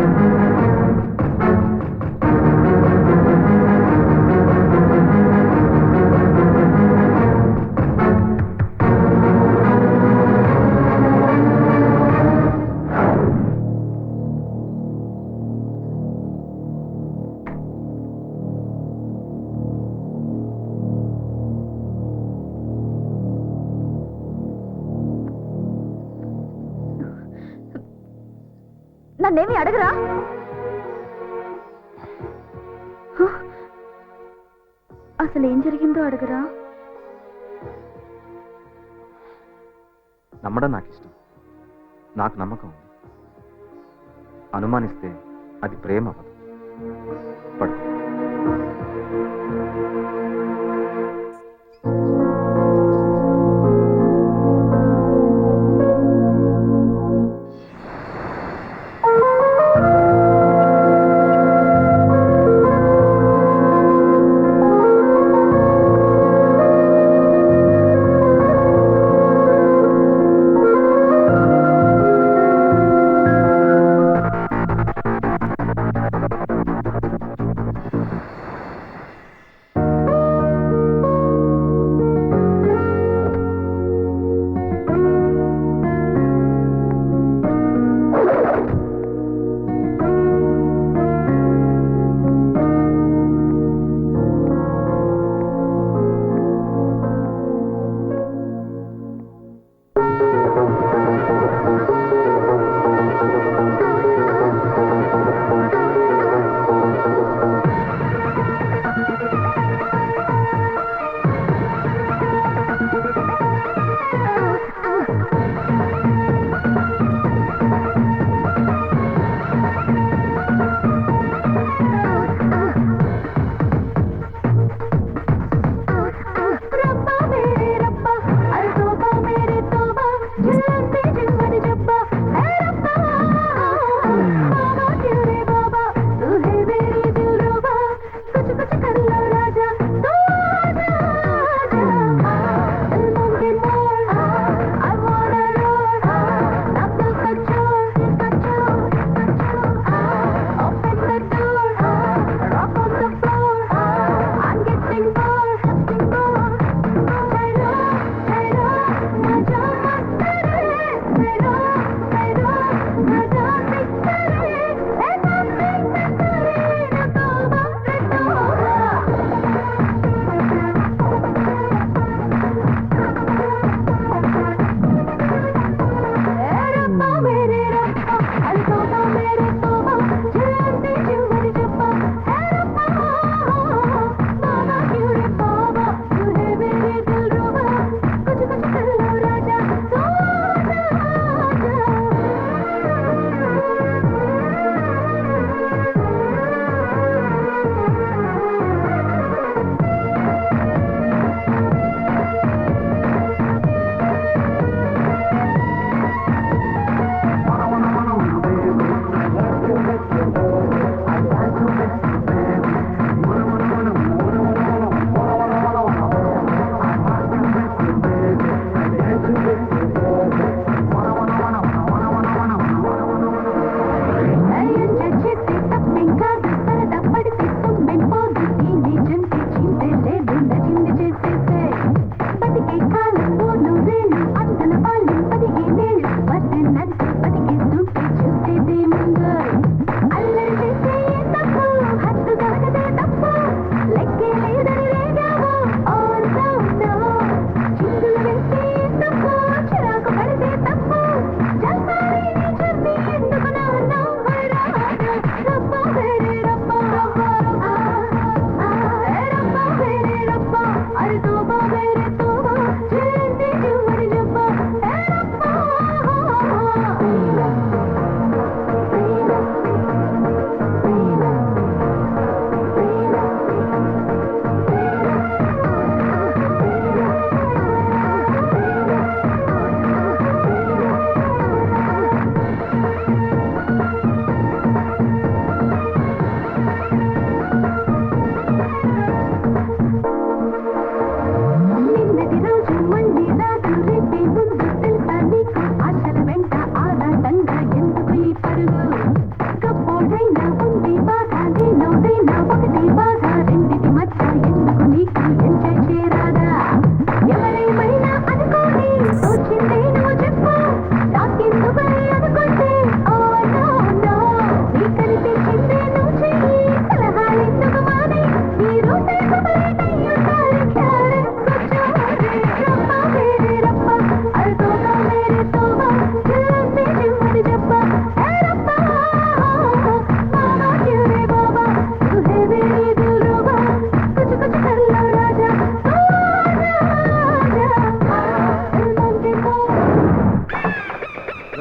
నన్నేమి అడగరా? అసలు ఏం జరిగిందో అడగరా? నమ్మడం నాకు ఇష్టం. నాకు నమ్మకం ఉంది. అనుమానిస్తే అది ప్రేమ అవ్వదు. పడుకో.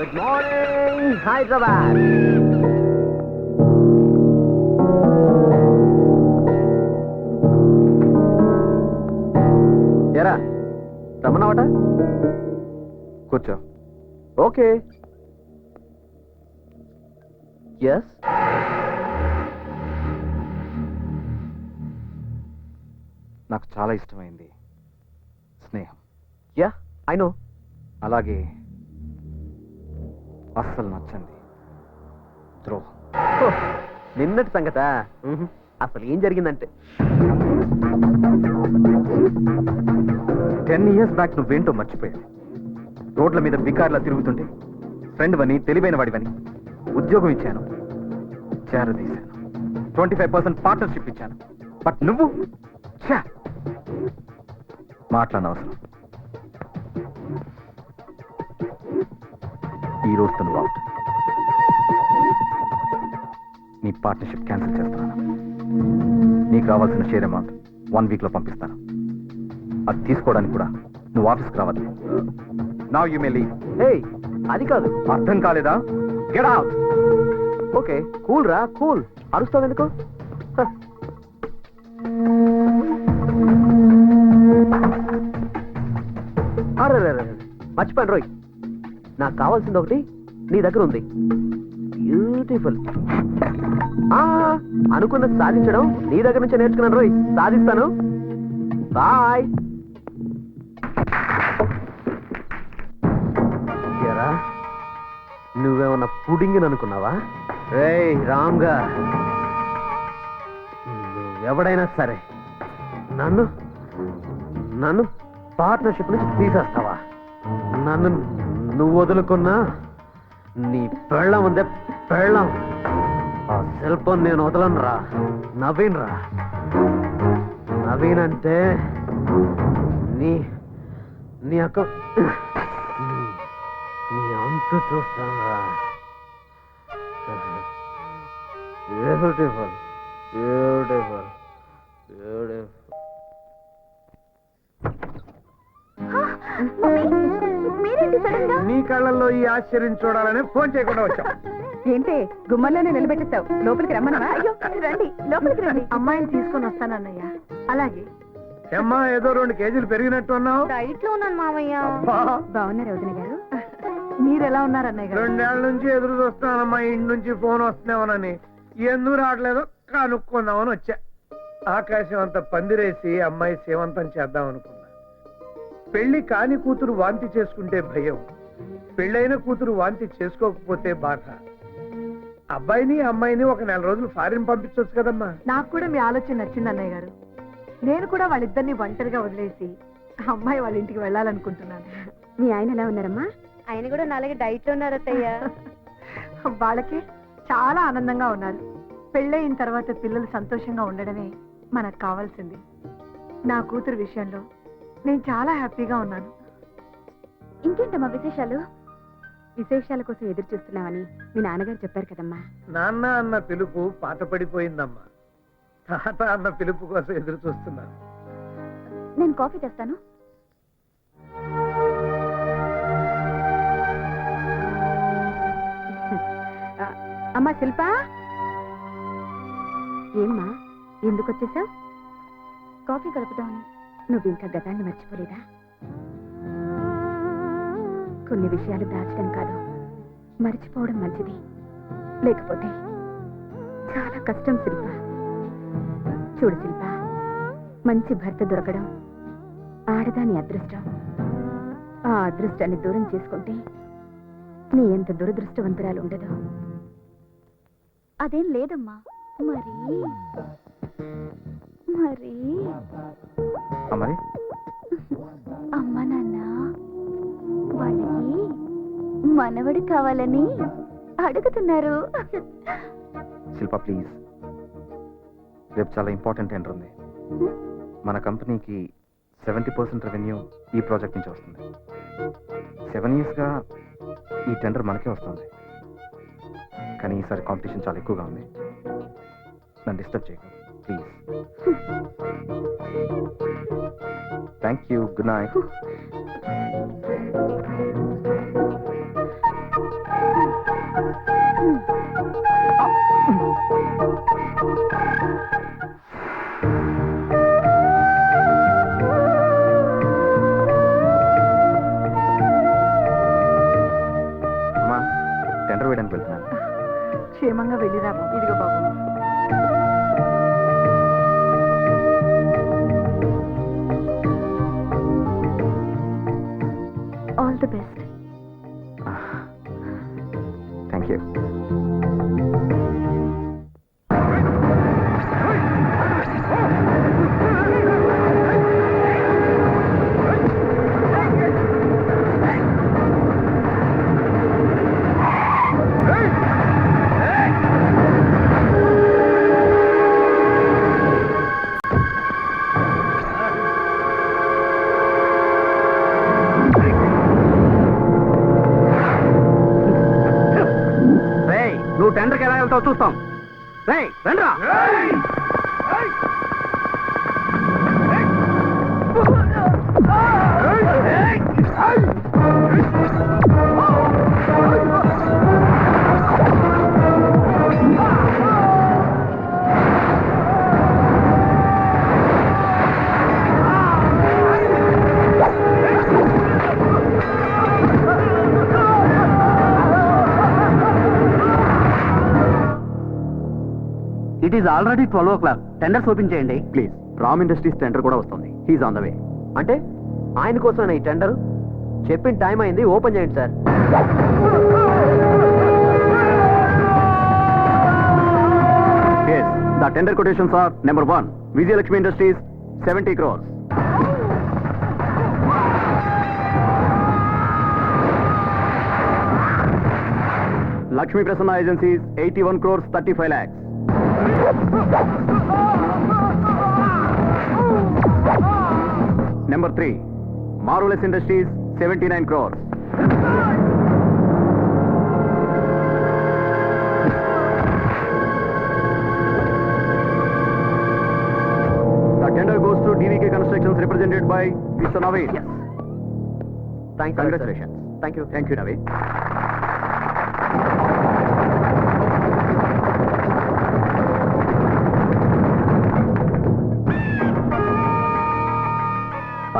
Good morning Hyderabad. ఎరా రమ్మన్నావట? కూర్చో. ఓకే. ఎస్. నాకు చాలా ఇష్టమైంది స్నేహం. Yeah I know. అలాగే అస్సలు నచ్చండి ద్రోహం. నిన్నటి సంగతా? అసలు ఏం జరిగిందంటే 10 years బ్యాక్ నువ్వేంటో మర్చిపోయావు. రోడ్ల మీద బికార్లా తిరుగుతుంటే ఫ్రెండ్ వని, తెలివైన వాడివని ఉద్యోగం ఇచ్చాను, చేరదీశాను, 25% పార్ట్నర్షిప్ ఇచ్చాను. బట్ నువ్వు మాట్లాడనవసరం. ఈ రోజుతో నువ్వు అవుట్. నీ పార్ట్నర్షిప్ క్యాన్సిల్ చేస్తున్నాను. నీకు రావాల్సిన షేర్ అమౌంట్ 1 week లో పంపిస్తాను. అది తీసుకోవడానికి కూడా నువ్వు ఆఫీస్కి రావాలి. Now you may leave. Hey అది కాదు. అర్థం కాలేదా? Get out. ఓకే కూల్ రా కూల్. అరుస్తావు ఎందుకు? అరే మర్చిపోయాను రోయ్, నాకు కావాల్సింది ఒకటి నీ దగ్గర ఉంది. బ్యూటిఫుల్. అనుకున్నది సాధించడం నీ దగ్గర నుంచే నేర్చుకున్నాను రోయ్. సాధిస్తాను. బాయ్. నువ్వేమన్నా పుడింగిని అనుకున్నావా? రేయ్ రామ్గా, నువ్వెవడైనా సరే నన్ను నన్ను పార్ట్నర్షిప్ నుంచి తీసేస్తావా? నన్ను నువ్వు వదులుకున్నా నీ పెళ్ళం ఉందే పెళ్ళం, ఆ శిల్పం నేను వదలను రా. నవీన్ రా. నవీన్ అంటే నీ నీ అక్క నీ అంతు చూస్తాను రా. Beautiful beautiful beautiful. నీ కళ్ళల్లో ఈ ఆశ్చర్యం చూడాలని ఫోన్ చేయకుండా వచ్చాం. ఏంటి గుమ్మంలోనే నిలబెట్టేస్తావు? లోపలికి రమ్మన్నా? అయ్యో రండి, లోపలికి రండి. అమ్మాయిని తీసుకొని వస్తానన్నయ్య. అలాగే. అమ్మా ఏదో 2 kgs పెరిగినట్టు ఉన్నావు. డైట్ లో ఉన్నాను మావయ్య. బాగున్నారు వదిన గారు. మీరు ఎలా ఉన్నారు అన్నయ్య గారు? 2 ఏళ్ల నుంచి ఎదురు చూస్తున్నానమ్మా, ఇంటి నుంచి ఫోన్ వస్తున్నామనని. ఎందుకు రావట్లేదో కనుక్కుందామని వచ్చా. ఆకాశం అంత పందిరేసి అమ్మాయి సేవంతం చేద్దాం అనుకున్నా. పెళ్లి కాని కూతురు వాంతి చేసుకుంటే భయం, పెళ్ళైన కూతురు వాంతి చేసుకోకపోతే బాధ. అబ్బాయిని అమ్మాయిని ఒక 4 రోజులు ఫారిన్ పంపించవచ్చు కదమ్మా. నాకు కూడా మీ ఆలోచన నచ్చింది అన్నయ్య గారు. నేను కూడా వాళ్ళిద్దరిని ఒంటరిగా వదిలేసి అమ్మాయి వాళ్ళ ఇంటికి వెళ్ళాలనుకుంటున్నాను. మీ ఆయన ఎలా ఉన్నారమ్మా? ఆయన కూడా నాలుగు డైట్ లో ఉన్నారు అత్తయ్య. వాళ్ళకి చాలా ఆనందంగా ఉన్నారు. పెళ్ళయిన తర్వాత పిల్లలు సంతోషంగా ఉండడమే మనకు కావాల్సింది. నా కూతురు విషయంలో నేను చాలా హ్యాపీగా ఉన్నాను. ఇంకేంటమ్మా విశేషాలు? విశేషాల కోసం ఎదురు చూస్తున్నామని మీ నాన్నగారు చెప్పారు కదమ్మా. నాన్న అన్న పిలుపు పాత పడిపోయిందమ్మా. తాత అన్న పిలుపు కోసం ఎదురు చూస్తున్నాను. నేను కాఫీ తెస్తాను. అమ్మా శిల్ప, ఏమ్మా ఎందుకు వచ్చేసావు? కాఫీ కలుపుదామని. నువ్వు ఇంకా గతాన్ని మర్చిపోలేదా? కొన్ని విషయాలు దాచడం కాదు, మర్చిపోవడం మంచిది. లేకపోతే చాలా కష్టం శిల్ప. చూడు శిల్ప, మంచి భర్త దొరకడం ఆడదాని అదృష్టం. ఆ అదృష్టాన్ని దూరం చేసుకుంటే నీ ఎంత దురదృష్టవంతురాలు ఉండదు. అదేం లేదమ్మా. మరి మరి మరి అమ్మ నాన్న వాళ్ళకి మనవడు కావాలని అడుగుతున్నారు. శిల్ప ప్లీజ్, రేపు చాలా ఇంపార్టెంట్ టెండర్ ఉంది. మన కంపెనీకి 70% రెవెన్యూ ఈ ప్రాజెక్ట్ నుంచి వస్తుంది. 7 yearsగా ఈ టెండర్ మనకే వస్తుంది. కానీ ఈసారి కాంపిటీషన్ చాలా ఎక్కువగా ఉంది. నన్ను డిస్టర్బ్ చేయకు please. Thank you. Good night. Tender వేయడానికి వెళ్తున్నాను. క్షేమంగా వెళ్ళిరా బాబు. ఇదిగో బాబు. All the best. Thank you. నువ్వు టెండర్కి ఎలా వెళ్తావు చూస్తాం. రండ్రా. It is already 12 o'clock. Tenders open చేయండి ప్లీజ్. రామ్ ఇండస్ట్రీస్ టెండర్ కూడా వస్తుంది. He's on the way. అంటే ఆయన కోసం ఈ టెండర్ చెప్పిన టైం అయింది, ఓపెన్ చేయండి sir. The tender quotations are number 1 Vijayalakshmi industries 70 crores. Lakshmi Prasanna agencies 81 crores 35 lakhs. Number 3, Marvelous Industries, 79 crores. The tender goes to DVK Constructions represented by Mr. Naveen. Yes. Thank you. Congratulations. Thank you. Thank you, Naveen.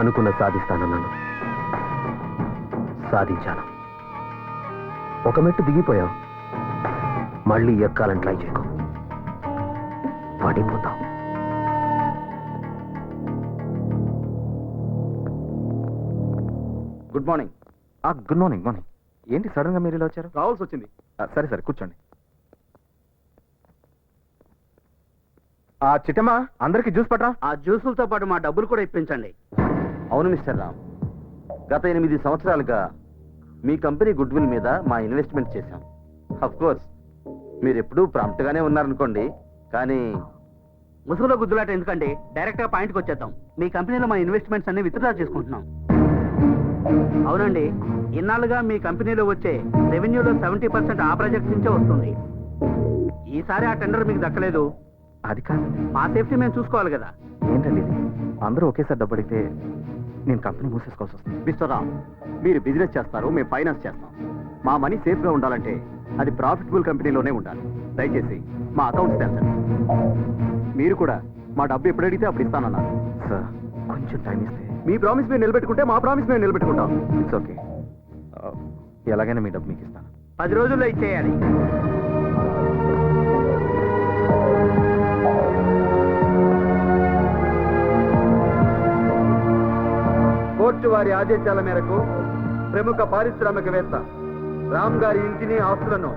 అనుకున్న సాధిస్తానన్నాను, సాధించాను. ఒక మెట్టు దిగిపోయావు, మళ్ళీ ఎక్కాలని ట్రై చేయకు, పడిపోతావు. Good morning. Good morning. Morning. ఏంటి సడన్ గా మీరు ఇలా వచ్చారు? రావాల్సి వచ్చింది. సరే సరే కూర్చోండి. చిట్టమ్మా, అందరికి జ్యూస్ పట్రా. ఆ జ్యూసులతో పాటు మా డబ్బులు కూడా ఇప్పించండి. అవును మిస్టర్ రామ్, గత 8 సంవత్సరాలుగా మీ కంపెనీ గుడ్ విల్ మీద మా ఇన్వెస్ట్మెంట్ చేశాం. అఫ్ కోర్స్ మీరు ఎప్పుడూ ప్రాంప్ట్ గానే ఉన్నారనుకోండి, కానీ ముసుగులో గుద్దులాట ఎందుకండి, డైరెక్ట్ గా పాయింట్కి వచ్చేద్దాం. మీ కంపెనీలో మా ఇన్వెస్ట్మెంట్స్ అన్ని విత్డ్రా చేసుకుంటున్నాం. అవునండి, ఇన్నాళ్ళుగా మీ కంపెనీలో వచ్చే రెవెన్యూలో 70% ఆ ప్రాజెక్ట్ నుంచే వస్తుంది. ఈసారి ఆ టెండర్ మీకు దక్కలేదు. అది కాదు, మా సేఫ్టీ మేము చూసుకోవాలి కదా. ఏంటండి ఇది? అందరూ ఒకేసారి డబ్బు అడిగితే నేను కంపెనీ మూసేసుకోవాల్సి వస్తుంది. మిస్టర్ రామ్, మీరు బిజినెస్ చేస్తారు, మేము ఫైనాన్స్ చేస్తాం. మా మనీ సేఫ్ గా ఉండాలంటే అది ప్రాఫిటబుల్ కంపెనీలోనే ఉండాలి. దయచేసి మా అకౌంట్స్ తెచ్చండి. మీరు కూడా మా డబ్బు ఎప్పుడు అడిగితే అప్పుడు ఇస్తానన్నారు. సార్ కొంచెం టైం ఇస్తే. మీ ప్రామిస్ మీరు నిలబెట్టుకుంటే మా ప్రామిస్ మేము నిలబెట్టుకుంటాం. It's okay. ఎలాగైనా మీ డబ్బు మీకు ఇస్తాను. 10 రోజుల్లో ఇచ్చేయాలి. కోర్టు వారి ఆదేశాల మేరకు ప్రముఖ పారిశ్రామికవేత్త రామ్ గారి ఇంటిని, ఆస్తులను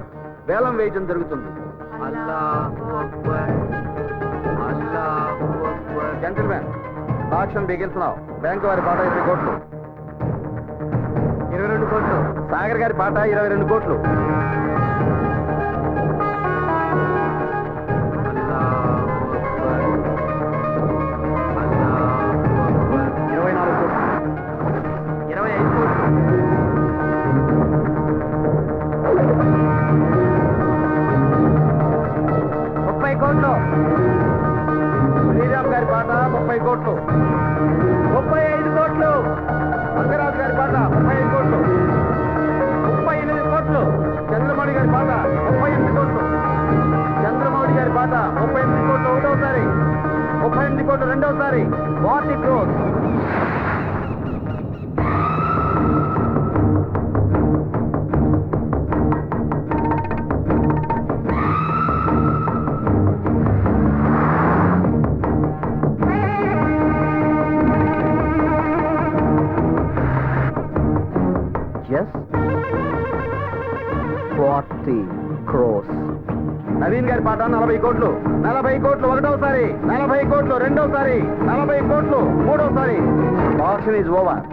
వేలం వేయడం జరుగుతుంది. Gentlemen, auction begins now. Bank వారి పాట 20 కోట్లు. 22 కోట్లు. సాగర్ గారి పాట 22 కోట్లు. 24 కోట్లు. 25 కోట్లు. 30 కోట్లు. శ్రీరామ్ గారి పాట 30 కోట్లు. 35 కోట్లు. రంగరాజు గారి పాట 35 కోట్లు. 38 కోట్లు. చంద్రమౌళి గారి పాట 38 కోట్లు. చంద్రమౌళి గారి పాట 38 కోట్లు ఒకటోసారి, 38 కోట్లు రెండోసారి. 40 crores. 40 crores. నవీన్ గారి పాట 40 కోట్లు, 40 కోట్లు ఒకటోసారి, 40 కోట్లు రెండోసారి, 40 కోట్లు మూడోసారి. Option is over.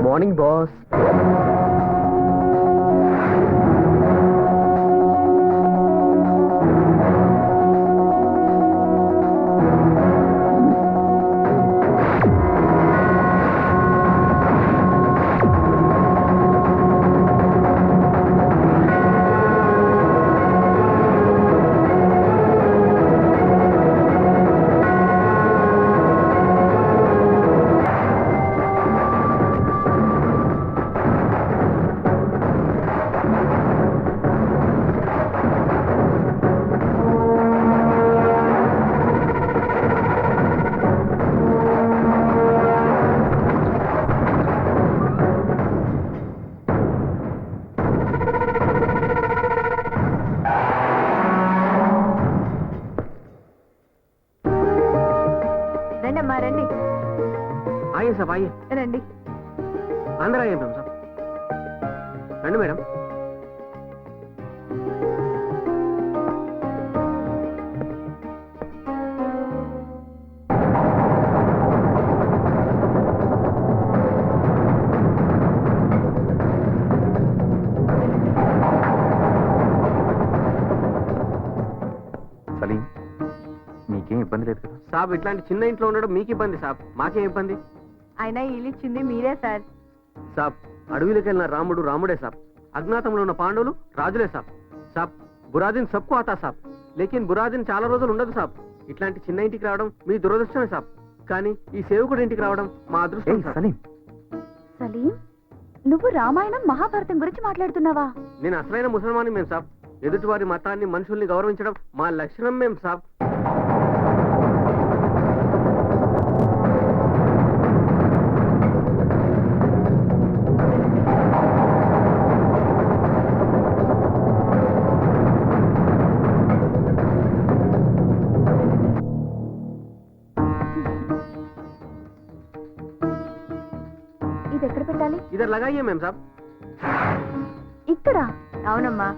Morning boss. రండమ్మా రండి. आइए साहब आइए. రండి. अंदर आइए मैडम साहब. రండి మేడం. సలీం, మీకేం ఇబ్బంది లేదు కదా? సాబ్ ఇట్లాంటి చిన్న ఇంట్లో ఉండడం మీకు ఇబ్బంది సాబ్, మాకేం ఇబ్బంది? అయినా ఇల్లు ఇచ్చింది మీరే సార్. సాబ్ అడవిలోకి వెళ్ళిన రాముడు రాముడే సాబ్, అజ్ఞాతంలో ఉన్న పాండవులు రాజులే సాబ్. సాబ్ బురాదిన్ సబ్కు ఆతా సాబ్, లేకిన్ బురాదిన్ చాలా రోజులు ఉండదు సాబ్. ఇట్లాంటి చిన్న ఇంటికి రావడం మీ దురదృష్టమే సాబ్, కానీ ఈ సేవకుడి ఇంటికి రావడం మా అదృష్టం సాబ్. సలీం, సలీం, నువ్వు రామాయణం మహాభారతం గురించి మాట్లాడుతున్నావా? నేను అసలైన ముసల్మాని మేం సాబ్. ఎదుటి వారి మతాన్ని మనుషుల్ని గౌరవించడం మా లక్షణం మేం సాబ్. ఇది ఎక్కడ పెట్టాలి? ఇద్దరు లగాయ్యే మేం సాబ్. ఇక్కడ. అవునమ్మా,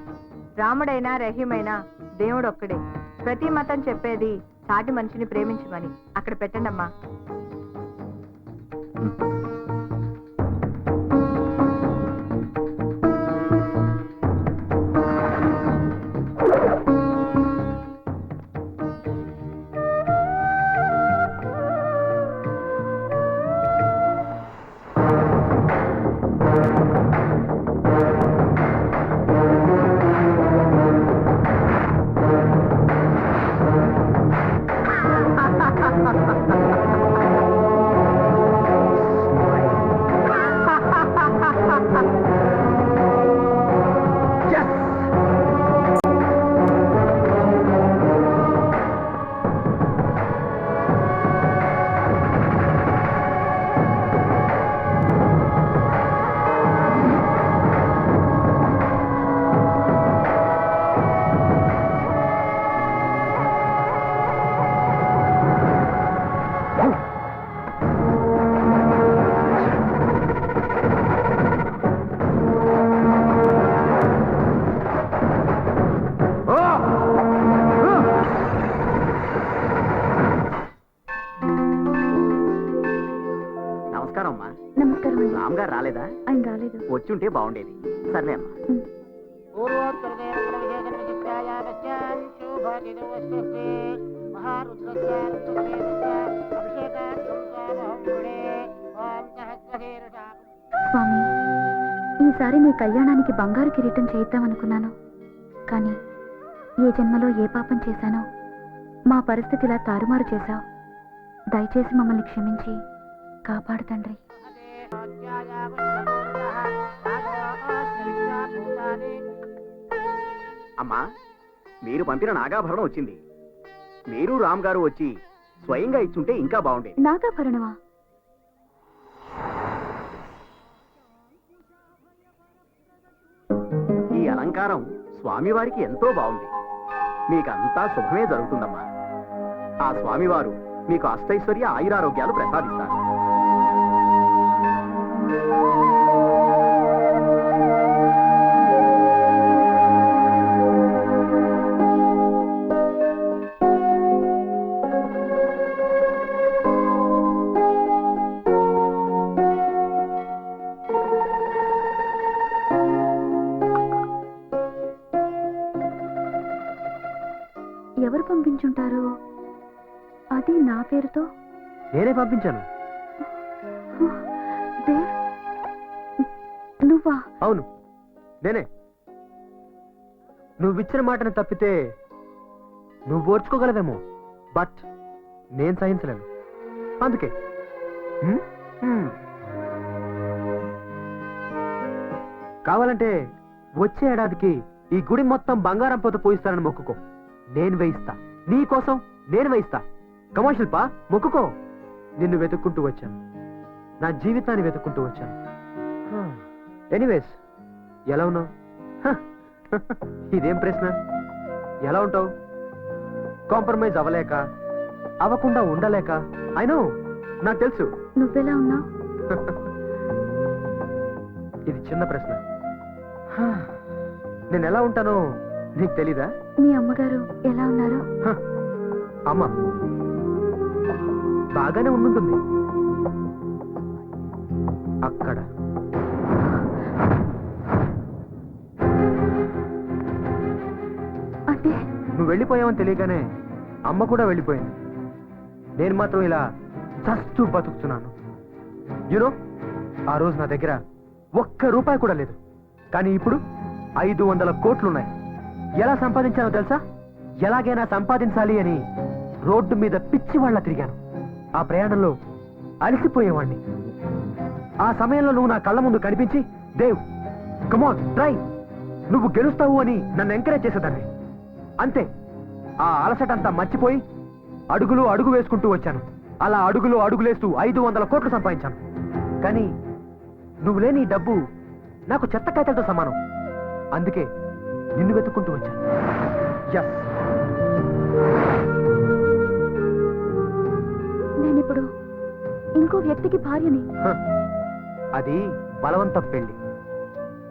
రాముడైనా రహీమైనా దేవుడు ఒక్కడే. ప్రతి మతం చెప్పేది సాటి మనిషిని ప్రేమించమని. అక్కడ పెట్టండి అమ్మా. రాలేదా? ఆయన రాలేదు. వచ్చి ఉంటే బాగుండేది. సర్లే అమ్మా. స్వామి, ఈసారి నీ కళ్యాణానికి బంగారు కిరీటం చేయిద్దామనుకున్నాను. కానీ ఏ జన్మలో ఏ పాపం చేశానో మా పరిస్థితి ఇలా తారుమారు చేశావు. దయచేసి మమ్మల్ని క్షమించి కాపాడు తండ్రి. అమ్మా, మీరు పంపిన నాగాభరణం వచ్చింది. మీరు రామ్ గారు వచ్చి స్వయంగా ఇచ్చుంటే ఇంకా బాగుండేది. నాగాభరణమా? ఈ అలంకారం స్వామివారికి ఎంతో బాగుంది. మీకంతా శుభమే జరుగుతుందమ్మా. ఆ స్వామివారు మీకు అష్టైశ్వర్య ఆయురారోగ్యాలు ప్రసాదిస్తారు. ఎవరు పంపించుంటారు? అది నా పేరుతో. నేనే పంపించాను. దేవ్, నువ్వా? అవును, నేనే. నువ్విచ్చిన మాటను తప్పితే నువ్వు ఓర్చుకోగలవేమో, బట్ నేను సహించలేను. అందుకే హ్మ్? హ్మ్. కావాలంటే వచ్చే ఏడాదికి ఈ గుడి మొత్తం బంగారం పోత పోయిస్తానని మొక్కుకో. నేను వేయిస్తా. నీ కోసం నేను వేయిస్తా. కమా శిల్ప, మొక్కుకో. నిన్ను వెతుక్కుంటూ వచ్చాను. నా జీవితాన్ని వెతుక్కుంటూ వచ్చాను. ఎనీవేస్, ఎలా ఉన్నావు? ఇదేం ప్రశ్న? ఎలా ఉంటావు? కాంప్రమైజ్ అవ్వలేక, అవ్వకుండా ఉండలేక. అయినో నాకు తెలుసు. నువ్వెలా ఉన్నావు? ఇది చిన్న ప్రశ్న. నేను ఎలా ఉంటానో నీకు తెలీదా? మీ అమ్మగారు ఎలా ఉన్నారు? అమ్మ బాగానే ఉండుంటుంది. అక్కడ అంటే నువ్వు వెళ్ళిపోయావని తెలియగానే అమ్మ కూడా వెళ్ళిపోయింది. నేను మాత్రం ఇలా చస్తూ బతుకుతున్నాను. యూనో, ఆ రోజు నా దగ్గర ఒక్క రూపాయి కూడా లేదు. కానీ ఇప్పుడు 500 కోట్లున్నాయి. ఎలా సంపాదించానో తెలుసా? ఎలాగైనా సంపాదించాలి అని రోడ్డు మీద పిచ్చి వాళ్ళ తిరిగాను. ఆ ప్రయాణంలో అలసిపోయేవాణ్ణి. ఆ సమయంలో నువ్వు నా కళ్ళ ముందు కనిపించి, దేవ్ కమాన్ ట్రై, నువ్వు గెలుస్తావు అని నన్ను ఎంకరేజ్ చేసేదాన్ని. అంతే, ఆ అలసటంతా మర్చిపోయి అడుగులు అడుగు వేసుకుంటూ వచ్చాను. అలా అడుగులు అడుగులేస్తూ 500 కోట్లు సంపాదించాను. కానీ నువ్వు లేని ఈ డబ్బు నాకు చెత్త కాయతలతో సమానం. అందుకే నిన్ను వెతుక్కుంటూ వచ్చాను. ఎస్, నేనిప్పుడు ఇంకో వ్యక్తికి భార్యని. అది బలవంత పెళ్లి.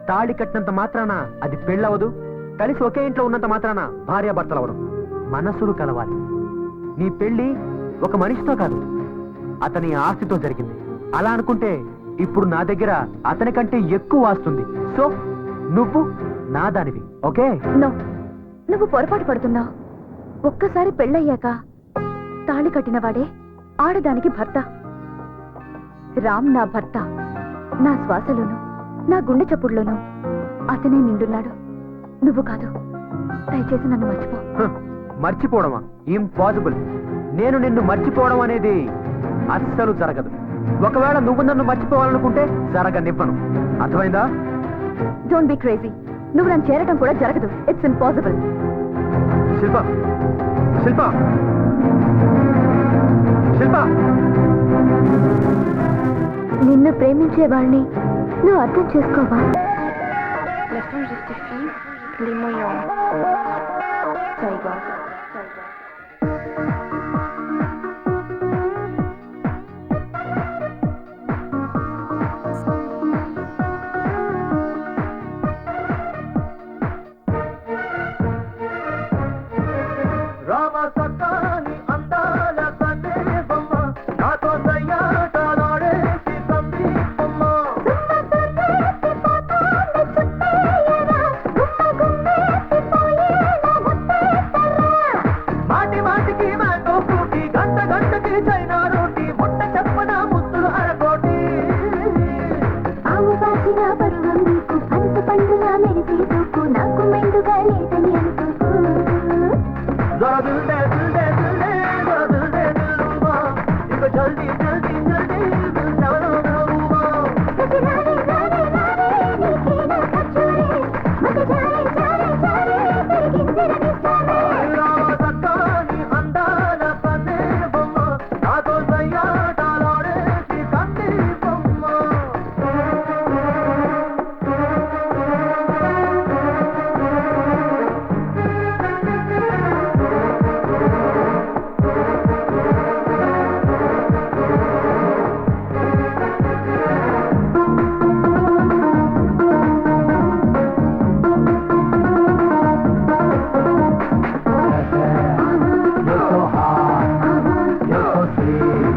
తాళి కట్టినంత మాత్రాన అది పెళ్ళవదు. కలిసి ఒకే ఇంట్లో ఉన్నంత మాత్రాన భార్యాభర్తలు అవరు. మనసులు కలవాలి. నీ పెళ్లి ఒక మనిషితో కాదు, అతని ఆస్తితో జరిగింది. అలా అనుకుంటే ఇప్పుడు నా దగ్గర అతని కంటే ఎక్కువ ఆస్తుంది. సో నువ్వు నా దానివి. ఓకే? నో, నువ్వు పొరపాటు పడుతున్నావు. ఒక్కసారి పెళ్ళయ్యాక తాళి కట్టిన వాడే ఆడదానికి భర్త. రామ్ నా భర్త. నా శ్వాసలోను, నా గుండె చప్పుడులోను అతనే నిండున్నాడు, నువ్వు కాదు. దయచేసి నన్ను మర్చిపో. మర్చిపోవడమా? ఇంపాసిబుల్. నేను నిన్ను మర్చిపోవడం అనేది అస్సలు జరగదు. ఒకవేళ నువ్వు నన్ను మర్చిపోవాలనుకుంటే జరగనివ్వను. అర్థమైందా? Don't be crazy. నువ్వు నన్ను చేరడం కూడా జరగదు. It's impossible. శిల్ప, శిల్ప, శిల్ప, నిన్ను ప్రేమించే వాళ్ళని నువ్వు అర్థం చేసుకోవా? రామ సత్తాని అందాల సందేశమ్మ నాతో సయ్యాటలాడేసి సందీపమ్మ మాటికి మ్యాంగో ఫ్రూటీ గంట గంటకి చైనా రోటీ ముట్ట చెప్పన ముద్దులు అరకోటి ఆవు పాచిన పరువం నీకు పనస పండుగ మెరిసే చూపు నాకు మెండుగా లేదని అనుకోకు జరా దిల్ దే దిల్ దే దిల్ దే జరా దిల్ దే దిల్ రూబా ఇక జల్దీ జల్దీ జల్దీ దిల్ జానో రూబా రారే రారే రారే నీకే నా కచ్చూరే మత జారే జారే జారే తిరిగిందిరనిస్తానే రామ సక్కాని అందాల కన్నే బొమ్మ నాతో సయ్యాటలాడేసి కన్నే బొమ్మ You're so hot, you're so sweet.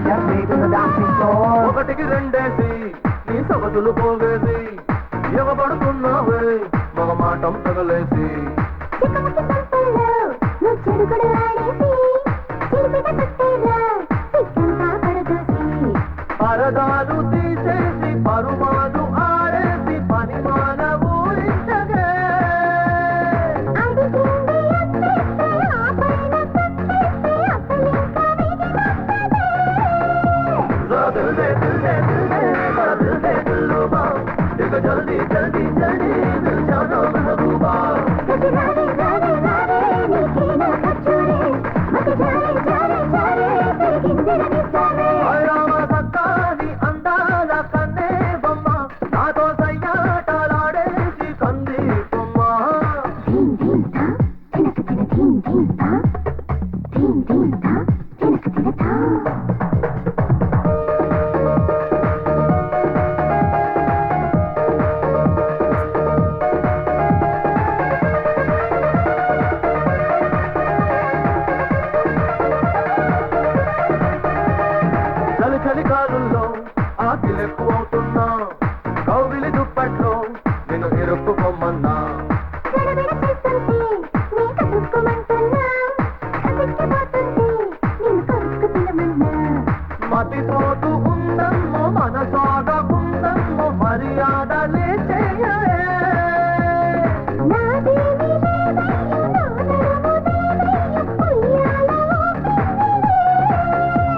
Get me to the dancing floor. ఒకటికి రెండేసి నీ సొగసులు పోగేసి ఎగబడుతున్నావే మగ మాటం తగలేసి చిక్కముకి సంపల్లో నువ్వు చెడుగుడు ఆడేసి చిలిపిగా చుట్టేరా సిగ్గంతా పడదోసి పరదాలు తీసేసి పరుమాలు ఆడేసి పని మానవు ఇంతగే అడిగింది అప్పేస్తే ఆ పైన కట్టేస్తే అసలింకా జరా దిల్ దే దిల్ దే దిల్ దే జరా దిల్ దే దిల్ రూబా ఇక జల్దీ జల్దీ జల్దీ దిల్ జానో మెహబూబా రారే రారే రారే నీకే నా కచ్చూరే మత జారే జారే జారే తిరిగిందిరనిస్తానే రామ సక్కాని అందాల కన్నే బొమ్మ నాతో సయ్యాటలాడేసి కంది బొమ్మ ధీం ధీం ధా తినక తిన ధీం ధీం ధా ధీం ధీం ధా తినక తిన ధా చలి చలి కాలుల్లో ఆకిలెక్కువ అవుతున్నా కౌగిలి దుప్పట్లో నేను ఇరుక్కుపోమన్నా గడబిడ చేస్తుంటే నీ కతుక్కుమంటున్నా కసిక్కిపోతుంటే నిన్ను కొరుక్కు తినమన్నా మతిపోతూ ఉందమ్మో మనసాగకుందమ్మో మర్యాద లేచేయలే నాదేమీ లేదయ్యో నా నడుము దేవయ్యో ఉయ్యాల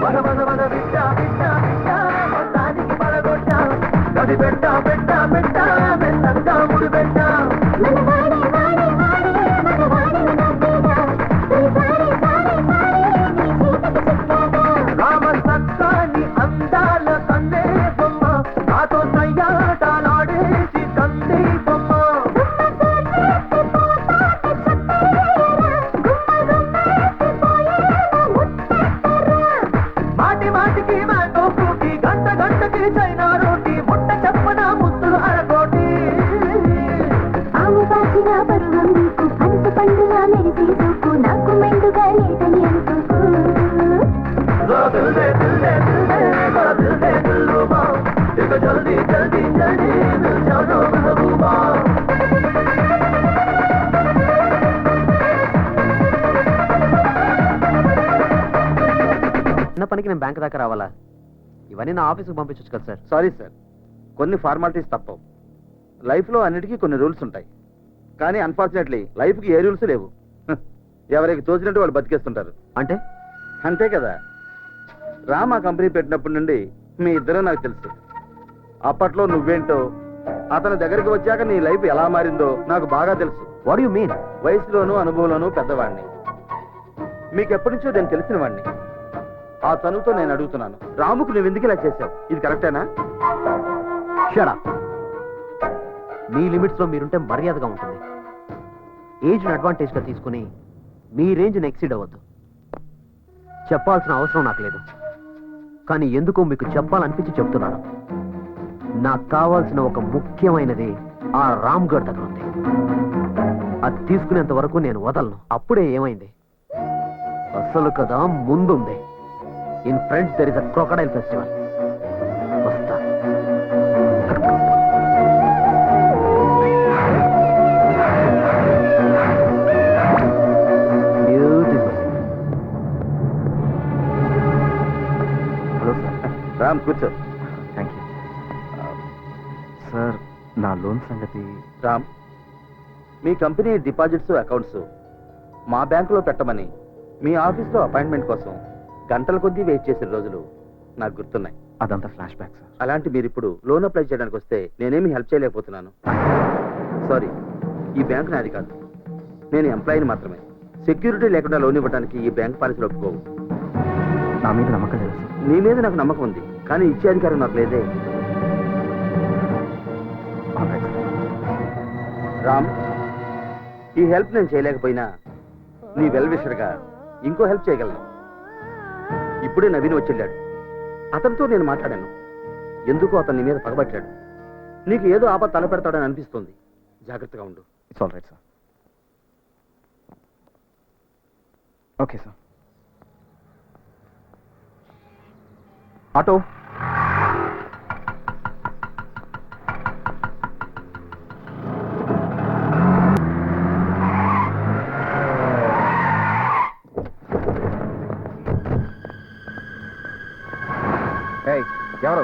మన మన మన బిడ్డ బిడ్డ బిడ్డ మొత్తానికి పడగొట్ట గది పెట్ట పెట్ట పెట్ట మెల్లంగా ముడి పెట్ట మన వాడే వాడే వాడే మగవాడిని నవ్వేగా సారే సారే సారే నీ చీకటి చిక్కాగా రామ సక్కాని అందాల కన్నే బొమ్మ నాతో సయ్యాటలాడేసి కంది బొమ్మ మాటి మాటికి మ్యాంగో ఫ్రూటీ గంట గంటకి చైనా రోటీ ముట్ట చెప్పన ముద్దులు అరకోటి ఆవు పాచిన పరువం నీకు పనస పండుగ మెరిసే చూపు నాకు మెండుగా లేదని అనుకోకు జరా దిల్ దే దిల్ దే దిల్ దే జరా దిల్ దే దిల్ రూబా ఇక జల్దీ జల్దీ జల్దీ దిల్ జానో మెహబూబా చిన్న పనికి నేను బ్యాంక్ దాకా రావాలా? ఇవన్నీ నా ఆఫీస్కి పంపించచ్చు కదా సార్. సారీ సార్, కొన్ని ఫార్మాలిటీస్ తప్పవు. లైఫ్లో అన్నిటికీ కొన్ని రూల్స్ ఉంటాయి, కానీ అన్ఫార్చునేట్లీ లైఫ్కి ఏ రూల్స్ లేవు. ఎవరికి తోచినట్టు వాళ్ళు బతికేస్తుంటారు. అంటే అంతే కదా. రామా కంపెనీ పెట్టినప్పటి నుండి మీ ఇద్దరు నాకు తెలుసు. అప్పట్లో నువ్వేంటో, అతని దగ్గరికి వచ్చాక నీ లైఫ్ ఎలా మారిందో నాకు బాగా తెలుసు. What you mean? వయసులోనూ అనుభవంలోనూ పెద్దవాడిని, మీకు ఎప్పటి నుంచో నేను తెలిసిన వాడిని. ఆ చనువుతో నేను అడుగుతున్నాను, రాముకు నువ్వు ఎందుకు ఇలా చేశావు? ఇది కరెక్టేనా? Shut up. మీ లిమిట్స్ లో మీరుంటే మర్యాదగా ఉంటుంది. ఏజ్ అడ్వాంటేజ్ గా తీసుకుని మీ రేంజ్ ఎక్సీడ్ అవ్వద్దు. చెప్పాల్సిన అవసరం నాకు లేదు, కానీ ఎందుకో మీకు చెప్పాలనిపించి చెప్తున్నాను. నాకు కావాల్సిన ఒక ముఖ్యమైనది ఆ రామ్ గఢ్ దగ్గర ఉంది. అది తీసుకునేంత వరకు నేను వదలను. అప్పుడే ఏమైంది? అసలు కదా ముందుంది. In friends there is a crocodile festival. వస్తా. బ్యూటిఫుల్. రామ్ కూర్చో. Thank you. సార్ నా లోన్ సంగతి. రామ్, మీ కంపెనీ డిపాజిట్స్ అకౌంట్స్ మా బ్యాంకులో పెట్టమని మీ ఆఫీస్లో అపాయింట్మెంట్ కోసం గంటల కొద్దీ వెయిట్ చేసిన రోజులు నాకు గుర్తున్నాయి. అదంతా ఫ్లాష్ బ్యాక్ సార్. అలాంటి మీరు ఇప్పుడు లోన్ అప్లై చేయడానికి వస్తే నేనేమి హెల్ప్ చేయలేకపోతున్నాను. సారీ, ఈ బ్యాంక్ నాది కాదు, నేను ఎంప్లాయీని మాత్రమే. సెక్యూరిటీ లేకుండా లోన్ ఇవ్వడానికి ఈ బ్యాంక్ పాలసీలు ఒప్పుకోవు. నా మీద నమ్మకం లేదు సార్. నీ మీద నాకు నమ్మకం ఉంది, కానీ ఇచ్చే అధికారం నాకు లేదే. రామ్, ఈ హెల్ప్ నేను చేయలేకపోయినా నీ వెల్ విషర్గా ఇంకో హెల్ప్ చేయగలను. ఇప్పుడే నవీన్ వచ్చి అతనితో నేను మాట్లాడాను. ఎందుకు అతను నీ మీద పగబట్టాడు. నీకు ఏదో ఆపద తలపెడతాడని అనిపిస్తుంది. జాగ్రత్తగా ఉండు. It's all right sir. Okay sir. Auto. ఎవరు?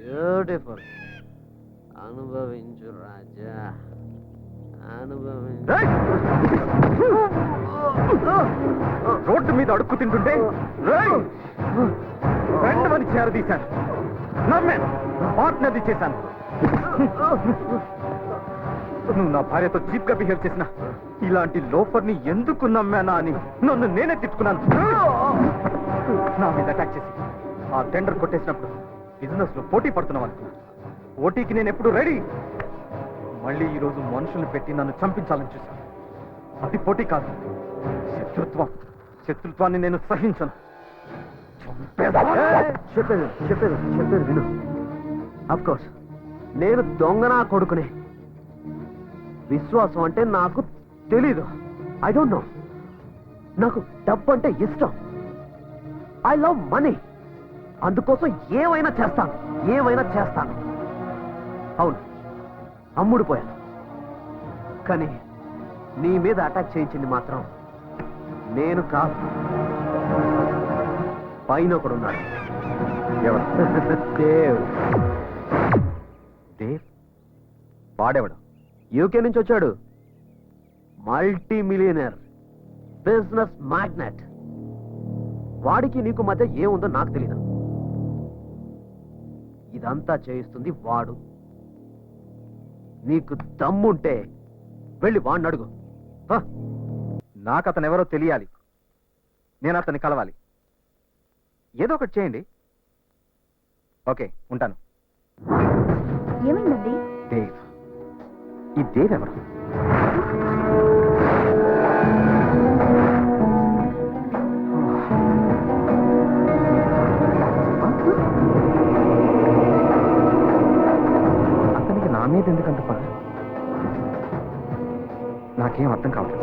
బ్యూటిఫుల్. అనుభవించు రాజా, అనుభవించు. రోడ్డు మీద అడుక్కు తింటుంటే రెండవని చేరదీశాను. నమ్మాను, పార్ట్నర్ది చేశాను. నువ్వు నా భార్యతో చీప్ గా బిహేవ్ చేసిన ఇలాంటి లోఫర్ని ఎందుకు నమ్మానా అని నన్ను నేనే తిట్టుకున్నాను. నా మీద అటాక్ చేసి ఆ టెండర్ కొట్టేసినప్పుడు బిజినెస్ లో పోటీ పడుతున్నావు అనుకున్నా. పోటీకి నేను ఎప్పుడు రెడీ. మళ్ళీ ఈ రోజు మనుషుల్ని పెట్టి నన్ను చంపించాలని చూశాను. అది పోటీ కాదు, శత్రుత్వం. శత్రుత్వాన్ని నేను సహించను. చెప్పేది చెప్పేది చెప్పేది విను. అఫ్కోర్స్ నేను దొంగనా కొడుకునే. విశ్వాసం అంటే నాకు తెలీదు. I don't know. నాకు డబ్బు అంటే ఇష్టం. I love money. అందుకోసం ఏమైనా చేస్తాను, ఏమైనా చేస్తాను. అవును, అమ్ముడు పోయాను. కానీ నీ మీద అటాక్ చేయించింది మాత్రం నేను కాదు, పైన ఒకడున్నాడు. ఎవరు? దేవ్. దేవ్? వాడేవాడు యూకే నుంచి వచ్చాడు. Multi millionaire, business magnate. వాడికి నీకు మధ్య ఏముందో నాకు తెలీదు. ఇదంతా చేయిస్తుంది వాడు. నీకు దమ్ముంటే వెళ్ళి వాడిని అడుగు. నాకు అతను ఎవరో తెలియాలి, నేను అతన్ని కలవాలి. ఏదో ఒకటి చేయండి. ఓకే, ఉంటాను. ఏమైందండి? దేవ్. ఈ దేవ్ ఎవరు? అతనికి నా మీద ఎందుకంత పని? నాకేం అర్థం కావట్లేదు.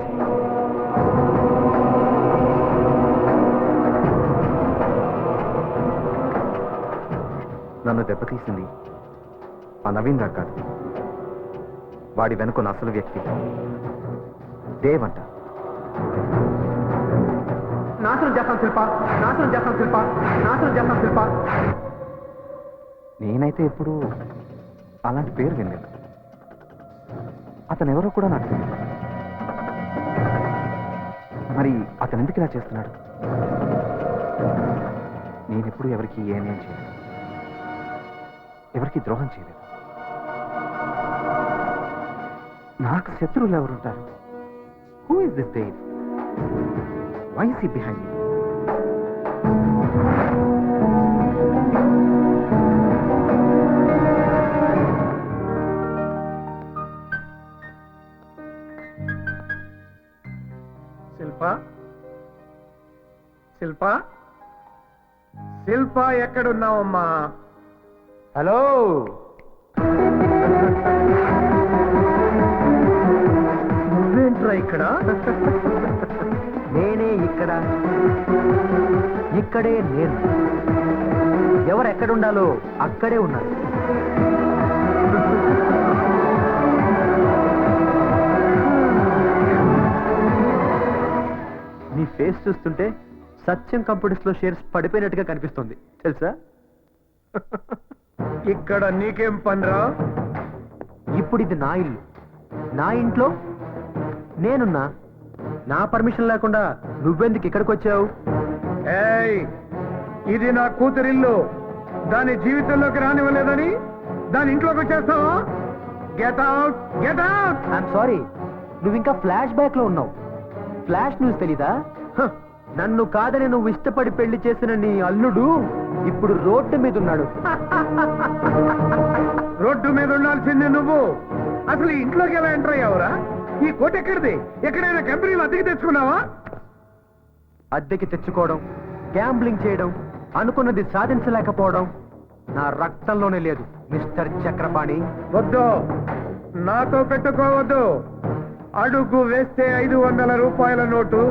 నన్ను దెబ్బతీసింది ఆ నవీన్ రావు కాదు, వాడి వెనుకున్న అసలు వ్యక్తి దేవ్ అంట. నాశనం చేస్తాం శిల్ప, నాశనం చేస్తాం శిల్ప, నాశనం చేస్తాం శిల్ప. నేనైతే ఎప్పుడు అలాంటి పేరు వినలేదు. అతను ఎవరో కూడా నాకు తెలియదు. మరి అతను ఎందుకు ఇలా చేస్తున్నాడు? నేనెప్పుడు ఎవరికి ఏమేం చేయలేదు, ఎవరికి ద్రోహం చేయలేదు. నాకు శత్రువులు ఎవరుంటారు? Who is this Dev? Why is he behind me? Shilpa, Shilpa, Shilpa, ఎక్కడున్నావమ్మా? హలో, నువ్వేంట్రా ఇక్కడ? నేనే ఇక్కడ, ఇక్కడే నేను. ఎవరు ఎక్కడుండాలో అక్కడే ఉన్నారు. నీ ఫేస్ చూస్తుంటే సత్యం కంప్యూటర్స్ లో షేర్స్ పడిపోయినట్టుగా కనిపిస్తుంది తెలుసా? ఇక్కడ నీకేం పనిరా? ఇప్పుడు ఇది నా ఇల్లు, నా ఇంట్లో నేనున్నా. నా పర్మిషన్ లేకుండా నువ్వెందుకు ఇక్కడికి వచ్చావు? ఏయ్, ఇది నా కూతురిల్లు. దాని జీవితంలోకి రానివ్వలేదని దాని ఇంట్లోకి వచ్చేస్తావా? Get out, get out. I'm sorry, నువ్వు ఇంకా ఫ్లాష్ బ్యాక్ లో ఉన్నావు. ఫ్లాష్ న్యూస్ తెలీదా? హ, నన్ను కాదని నువ్వు ఇష్టపడి పెళ్లి చేసిన నీ అల్లుడు ఇప్పుడు రోడ్డు మీద ఉన్నాడు. రోడ్డు మీద ఉండాల్సిందే నువ్వు. అసలు ఈ ఇంట్లోకి ఎలా ఎంటర్ అయ్యావురా? ఈ కోట ఎక్కడిది? ఎక్కడైనా కంపెనీలు అద్దెకి తెచ్చుకున్నావా? అద్దెకి తెచ్చుకోవడం, గ్యాంబ్లింగ్ చేయడం, అనుకున్నది సాధించలేకపోవడం నా రక్తంలోనే లేదు మిస్టర్ చక్రపాణి. వద్దు, నాతో పెట్టుకోవద్దు. అడుగు వేస్తే 500 రూపాయల నోటు,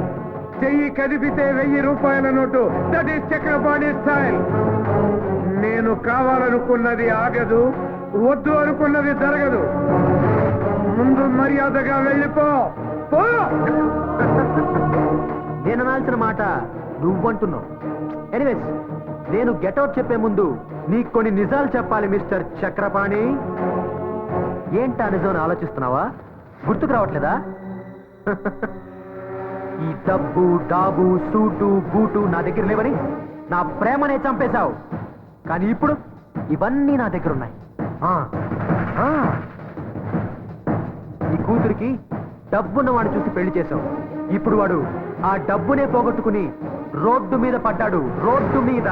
చెయ్యి కదిపితే 1000 రూపాయల note. That is Chakrapani style. నేను కావాలనుకున్నది ఆగదు, వద్దు అనుకున్నది జరగదు. ముందు మర్యాదగా వెళ్ళిపో. పో. నేను అనాల్సిన మాట నువ్వంటున్నావు. ఎనీవేస్, నేను గెటౌట్ చెప్పే ముందు నీకు కొన్ని నిజాలు చెప్పాలి మిస్టర్ చక్రపాణి. ఏంటా నిజం ఆలోచిస్తున్నావా? గుర్తుకు రావట్లేదా? ఈ డబ్బు, డాబు, సూటు, బూటు నా దగ్గర లేవని నా ప్రేమనే చంపేశావు. కానీ ఇప్పుడు ఇవన్నీ నా దగ్గర ఉన్నాయి. ఈ కూతురికి డబ్బున్న వాడు చూసి పెళ్లి చేశావు. ఇప్పుడు వాడు ఆ డబ్బునే పోగొట్టుకుని రోడ్డు మీద పడ్డాడు. రోడ్డు మీద.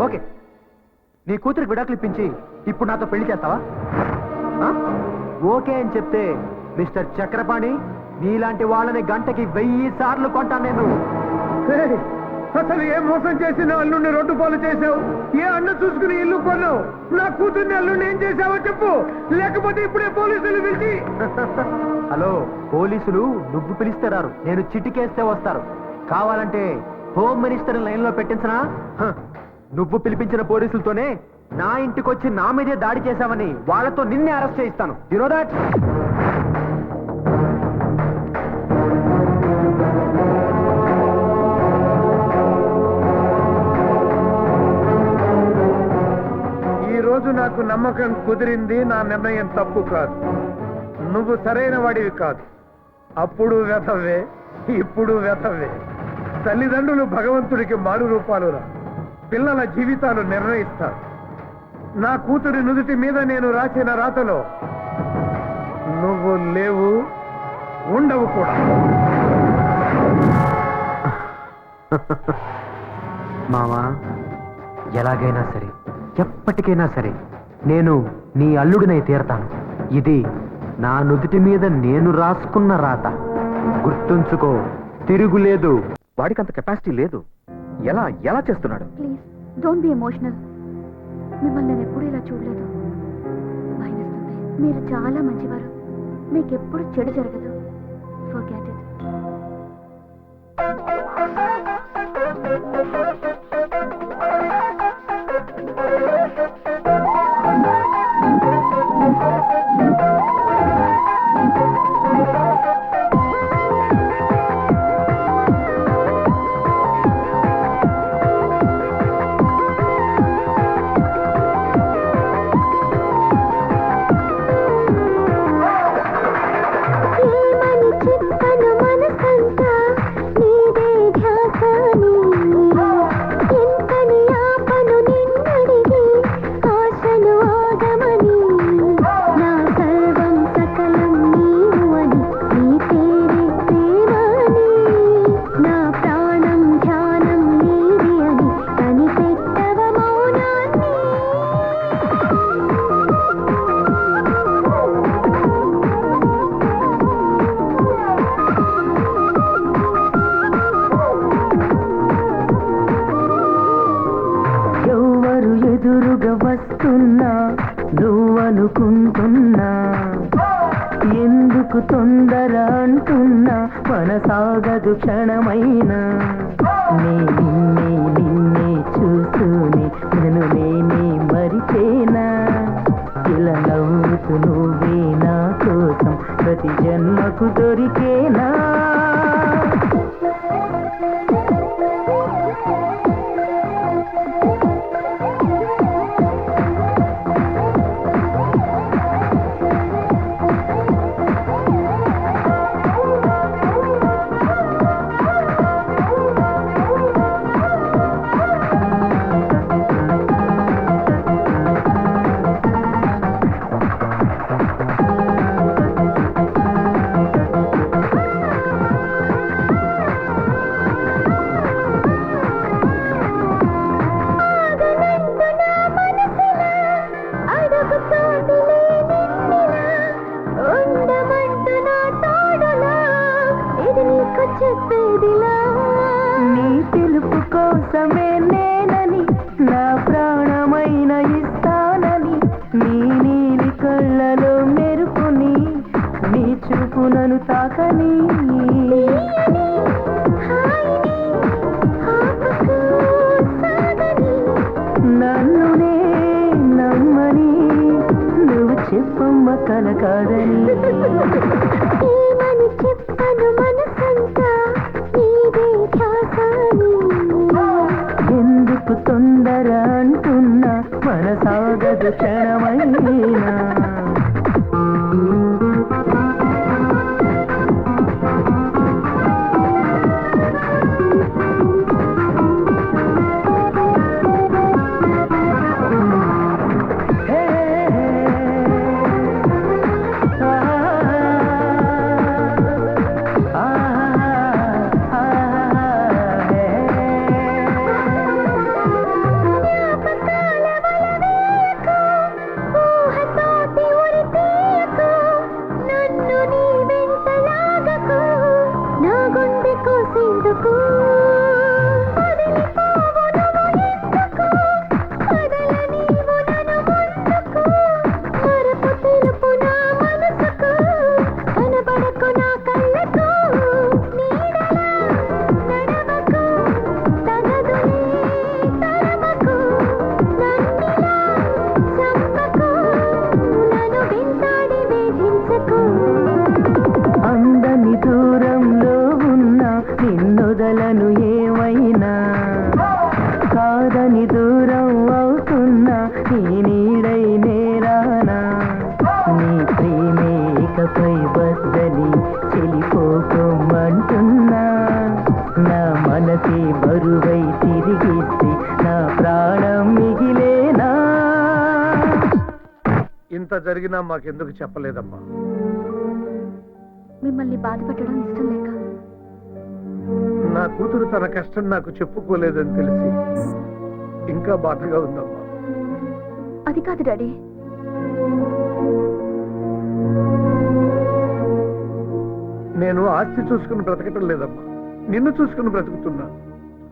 ఓకే, నీ కూతురికి విడాకులు ఇప్పించి ఇప్పుడు నాతో పెళ్లి చేస్తావా? ఓకే అని చెప్తే మిస్టర్ చక్రపాణి, నీలాంటి వాళ్ళని గంటకి 1000 సార్లు కొంటాను నేను. ఏయ్, అసలు ఏ మోసం చేసిన అల్లుండి రోడ్డు పాలు చేసావు? ఏ అన్న చూసుకుని ఇల్లు కొన్నావు? నా కూతుర్ని అల్లుండి ఏం చేసావో చెప్పు, లేకపోతే ఇప్పుడే పోలీసులు పిలిచి. హలో, పోలీసులు నువ్వు పిలిస్తే రారు, నేను చిటికేస్తే వస్తారు. కావాలంటే హోమ్ మినిస్టర్ లైన్ లో పెట్టించనా? నువ్వు పిలిపించిన పోలీసులతోనే నా ఇంటికొచ్చి నా మీదే దాడి చేశావని వాళ్ళతో నిన్నే అరెస్ట్ చేయిస్తాను. You know that? ఈ రోజు నాకు నమ్మకం కుదిరింది. నా నిర్ణయం తప్పు కాదు. నువ్వు సరైన వాడివి కాదు. అప్పుడు వ్యథవే, ఇప్పుడు వ్యథవే. తల్లిదండ్రులు భగవంతుడికి మారు రూపాలురా. పిల్లల జీవితాలు నిర్ణయిస్తారు. నా కూతురి నుదుటి మీద నేను రాసిన రాతలో నువ్వు లేవు, ఉండవు కూడా. మావా, ఎలాగైనా సరే, ఎప్పటికైనా సరే నేను నీ అల్లుడినై తీరతాను. ఇది నా నుదుటి మీద నేను రాసుకున్న రాత. గుర్తుంచుకో, తిరుగులేదు. వాడికి అంత కెపాసిటీ లేదు. ఎలా ఎలా చేస్తున్నాడు? Please don't be emotional. మిమ్మల్ని నేను ఎప్పుడూ ఇలా చూడలేదు. భయమేస్తుంది. మీరు చాలా మంచివారు. మీకు ఎప్పుడు చెడు జరగదు. Forget it. ఏమని చెప్పను మనసంతా నీదే ధ్యాసని, ఎంతని ఆపను నిన్నడిగి ఆశలు ఆగమని, నా సర్వం సకలం నీవు అని, నీ పేరే ప్రేమని, నా ప్రాణం ధ్యానం నీది అని కనిపెట్టవ మౌనాన్ని. ఎవరు ఎదురుగా వస్తున్నా నువ్వనుకుంటున్నా, ఎందుకు తొందర అంటున్నా మనసాగదు క్షణమైనా. నిన్నే చూస్తూనే నన్ను నేనే మరిచేనా, ఇలా నవ్వుతూ నువ్వే నా కోసం ప్రతి జన్మకు దొరికేనా. నీ పిలుపు కోసమే నేనని, నా ప్రాణమైన ఇస్తానని, నీ నీలి కళ్ళలో మెరుపుని, నీ చూపు నన్ను తాకని. నన్ను నే నమ్మని, నువ్వు చెప్పమ్మ కల కాదని. ఏమని చెప్పను మనసంతా నీదే ధ్యాసని, ఎందుకు తొందర అంటున్నా మనసాగదు క్షణమైనా. ఊహతోటి ఉరితీయకు, నన్ను నీ వెంట లాగకు, నా గుండె కోసేందుకు. వదిలిపోవు నువ్వు ఎందుకు, వదల నీవు నన్ను ముందుకు, మరపు తెలుపు నా మనసుకు, కనబడకు నా కళ్ళకు, నీడలా నడవకు, తగదులే తరమకు, నన్నిలా చంపకు, నన్ను వెంటాడి వేధించకు. అందని దూరంలో ఉన్నా నిన్నొదలను ఏమైనా, కాదని దూరం అవుతున్నా నీ నీడై నేరానా. నీ ప్రేమే ఇకపై వద్దని చెలిపోకోమంటున్నా, నా మనసే బరువై తిరిగిస్తే నా ప్రాణం మిగిలేనా. ఇంత జరిగినా మాకెందుకు చెప్పలేదమ్మా? మిమ్మల్ని బాధ పెట్టడం ఇష్టం లేక. నా కూతురు తన కష్టం నాకు చెప్పుకోలేదని తెలిసి ఇంకా బాధగా ఉందమ్మా. అది కాదు డాడీ. నేను ఆస్తి చూసుకుని బ్రతకటం లేదమ్మా, నిన్ను చూసుకుని బ్రతుకుతున్నా.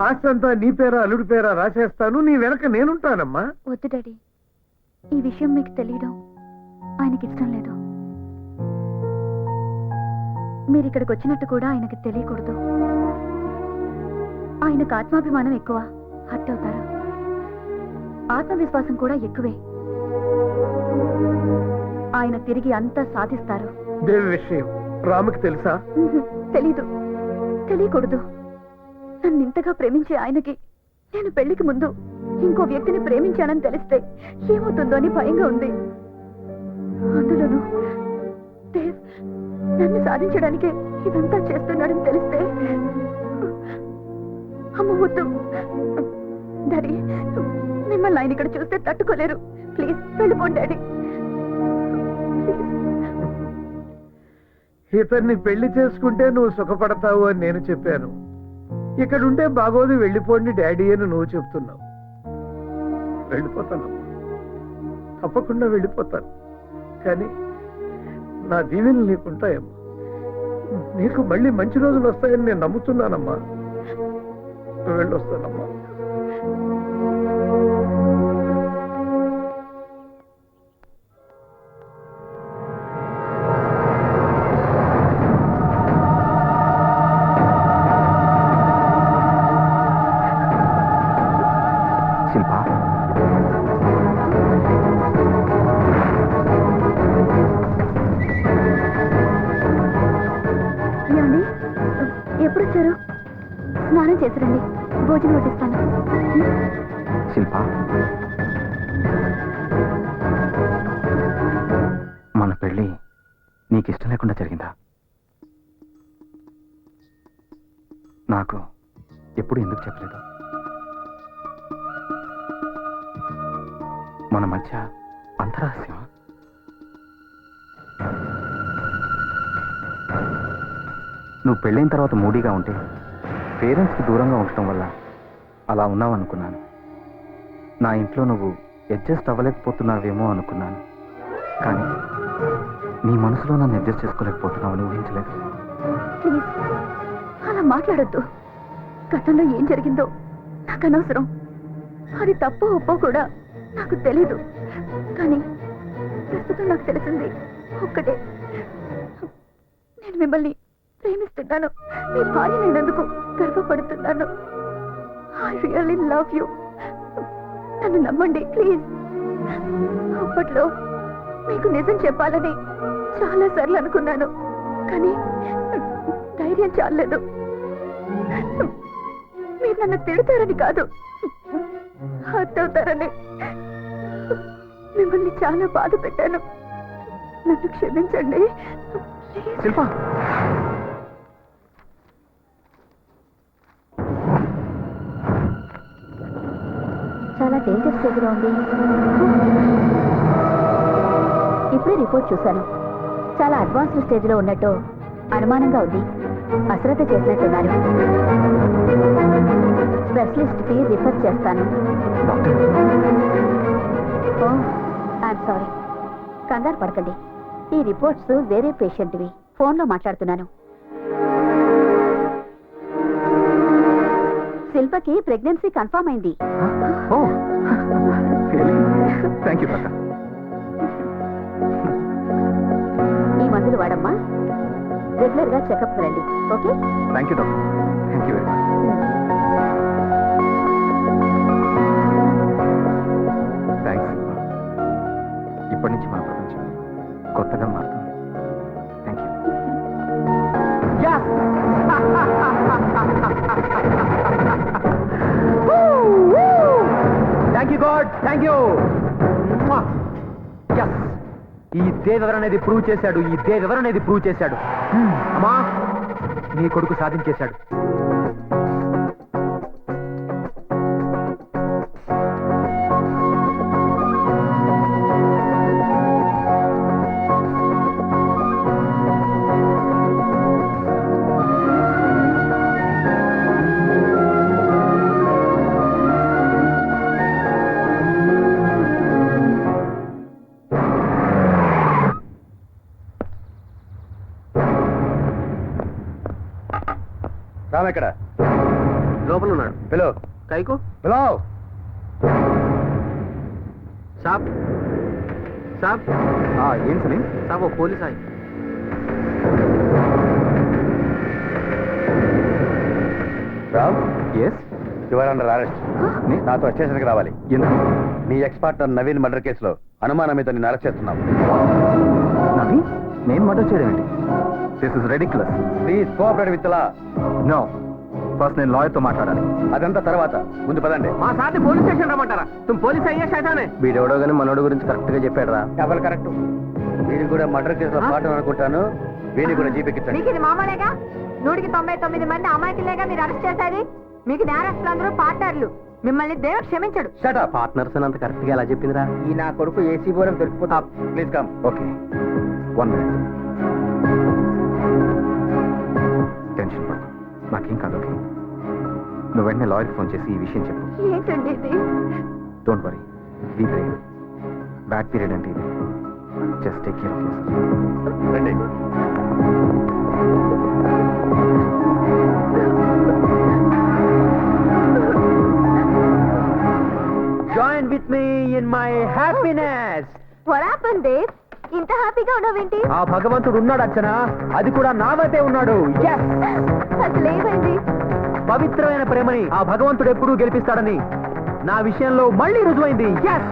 ఆస్తి అంతా నీ పేరా అల్లుడి పేరా రాసేస్తాను, నీ వెనక నేనుంటానమ్మా. వద్దు డాడీ, ఈ విషయం మీకు తెలియడం ఆయనకి ఇష్టం లేదు. మీరు ఇక్కడికి వచ్చినట్టు కూడా ఆయనకి తెలియకూడదు. ఆయనకు ఆత్మాభిమానం ఎక్కువ, హర్ట్ అవుతారు. ఆత్మవిశ్వాసం కూడా ఎక్కువే. ఆయన తిరిగి అంతా సాధిస్తారు. దేవి విషయం రాముకి తెలుసా? తెలీదు, తెలియకూడదు. నన్ను ఇంతగా ప్రేమించే ఆయనకి నేను పెళ్లికి ముందు ఇంకో వ్యక్తిని ప్రేమించానని తెలిస్తే ఏమవుతుందో అని భయంగా ఉంది. అందులోనూ దేవ్ నన్ను సాధించడానికి ఇదంతా చేస్తున్నాడని తెలిస్తే అమ్మ వద్దు. డాడీ, మిమ్మల్ని ఆయన ఇక్కడ చూస్తే తట్టుకోలేరు. ప్లీజ్ వెళ్ళిపోండి డాడీ. ఇతన్ని పెళ్లి చేసుకుంటే నువ్వు సుఖపడతావు అని నేను చెప్పాను. ఇక్కడుంటే బాగోదు, వెళ్ళిపోండి డాడీ అని నువ్వు చెప్తున్నావు. వెళ్ళిపోతాను, తప్పకుండా వెళ్ళిపోతాను. కానీ నా దీవెనలు నీకుంటాయమ్మా. నీకు మళ్ళీ మంచి రోజులు వస్తాయని నేను నమ్ముతున్నానమ్మా. వెళ్ళొస్తానమ్మా. శిల్ప, ఏమండి, ఎప్పుడు వచ్చారు? స్నానం చేసిరండి, భోజనం వడ్డిస్తాను. శిల్ప, మన పెళ్ళి నీకు ఇష్టం లేకుండా జరిగిందా? నాకు ఎప్పుడు ఎందుకు చెప్పలేదు? మన మధ్య అంతరహస్యమా? నువ్వు పెళ్ళైన తర్వాత మూడీగా ఉంటే పేరెంట్స్కి దూరంగా ఉండటం వల్ల అలా ఉన్నావు అనుకున్నాను. నా ఇంట్లో నువ్వు అడ్జస్ట్ అవ్వలేకపోతున్నావేమో అనుకున్నాను. కానీ నీ మనసులో నన్ను అడ్జస్ట్ చేసుకోలేకపోతున్నావు అని ఊహించలేదు. ప్లీజ్ అలా మాట్లాడొద్దు. గతంలో ఏం జరిగిందో నాకు అనవసరం. అది తప్పో ఒప్పో కూడా నాకు తెలీదు. కానీ ప్రస్తుతం నాకు తెలిసింది ఒక్కటే, నేను మిమ్మల్ని ప్రేమిస్తున్నాను. మీ భార్య నేనందుకు గర్వపడుతున్నాను. I really love you. నన్ను నమ్మండి ప్లీజ్. అప్పట్లో మీకు నిజం చెప్పాలని చాలా సార్లు అనుకున్నాను, కానీ ధైర్యం చాలలేదు. మీరు నన్ను తిడతారని కాదు, హర్ట్ అవుతారని. మిమ్మల్ని చాలా బాధ పెట్టాను, నన్ను క్షమించండి. శిల్ప, చాలా డేంజర్ స్టేజ్లో ఉంది. ఇప్పుడే రిపోర్ట్ చూశాను. చాలా అడ్వాన్స్డ్ స్టేజ్లో ఉన్నట్టు అనుమానంగా ఉంది. అశ్రద్ధ చేసినట్టున్నారు. స్పెషలిస్ట్కి రిఫర్ చేస్తాను. ఓ, ఐఎమ్ సారీ. కంగారు పడకండి. ఈ రిపోర్ట్స్ వేరే పేషెంట్వి. ఫోన్లో మాట్లాడుతున్నాను. శిల్పకి ప్రెగ్నెన్సీ కన్ఫర్మ్ అయింది. Thank you doctor. ఈ మందులు వాడమ్మా. రెగ్యులర్ గా చెకప్ రండి. Okay? Thank you doctor. Thank you very much. Thanks. ఇప్పటి నుంచి మన ప్రపంచం కొత్తగా మారుతుంది. Thank you. Thank you God, thank you. ఈ దేవెవర్ అనేది ప్రూవ్ చేశాడు. ఈ దేవెవర్ అనేది ప్రూవ్ చేశాడు. అమ్మా, నీ కొడుకు సాధించేశాడు. రామ్ ఎక్కడ? లోపల ఉన్నాడు. పిలో కైకు పిలో. సాబ్ సాబ్ ఏం సలీం? సాబ్ ఓ పోలీస్ ఆయ్. Ram, yes. Your under arrest. నాతో స్టేషన్కి రావాలి. ఎందుకు? నీ ఎక్స్ పార్ట్నర్ నవీన్ మర్డర్ కేసులో అనుమానం మీద నిన్ను అరెస్ట్ చేస్తున్నాం. నవి నేను మర్డర్ చేయడం ఏంటి? This is ridiculous. Please cooperate with law. No, first నేను లాయర్తో మాట్లాడాలి. అదంతా తర్వాత, ముందు పదండి. మా సార్ని పోలీస్ స్టేషన్ రమ్మంటారా? తుమ్ పోలీస్ అయ్యే శైతానే. వీడెవడో కానీ మనోడు గురించి కరెక్ట్ గా చెప్పాడు రా. Double correct. వీడిని కూడా మర్డర్ కేసులో పాటు అనుకుంటాను. వీడిని కూడా జీపెక్కించండి. మీకు ఇది మామూలేగా? 199 మంది అమాయకులేగా మీరు అరెస్ట్ చేసేది. మీకు నేరస్తులందరూ పార్ట్నర్లు. మిమ్మల్ని దేవుడు క్షమించడు. Shut up. పార్ట్నర్స్ అంత కరెక్ట్ గా ఎలా చెప్పిందిరా? ఈ నా కొడుకు ఏసీ బోరం దొరికిపోతా. Please come. Okay, 1 minute. Tension పడు, నాకేం కాదు. ఓకే, నువ్వు వెంటనే లాయర్కి ఫోన్ చేసి ఈ విషయం చెప్పు. ఏంటండి ఇది? Don't worry, be brave. Bad period అంటే ఇది. Just take care of yourself. రండి. Join with me in my happiness. What happened, Dave? ఇంత హ్యాపీగా ఉన్నావేంటి? ఆ భగవంతుడు ఉన్నాడు అర్చన, అది కూడా నా వైపే ఉన్నాడు. Yes! అసలు ఏమైంది? పవిత్రమైన ప్రేమని ఆ భగవంతుడు ఎప్పుడూ గెలిపిస్తాడని నా విషయంలో మళ్ళీ రుజువైంది. Yes!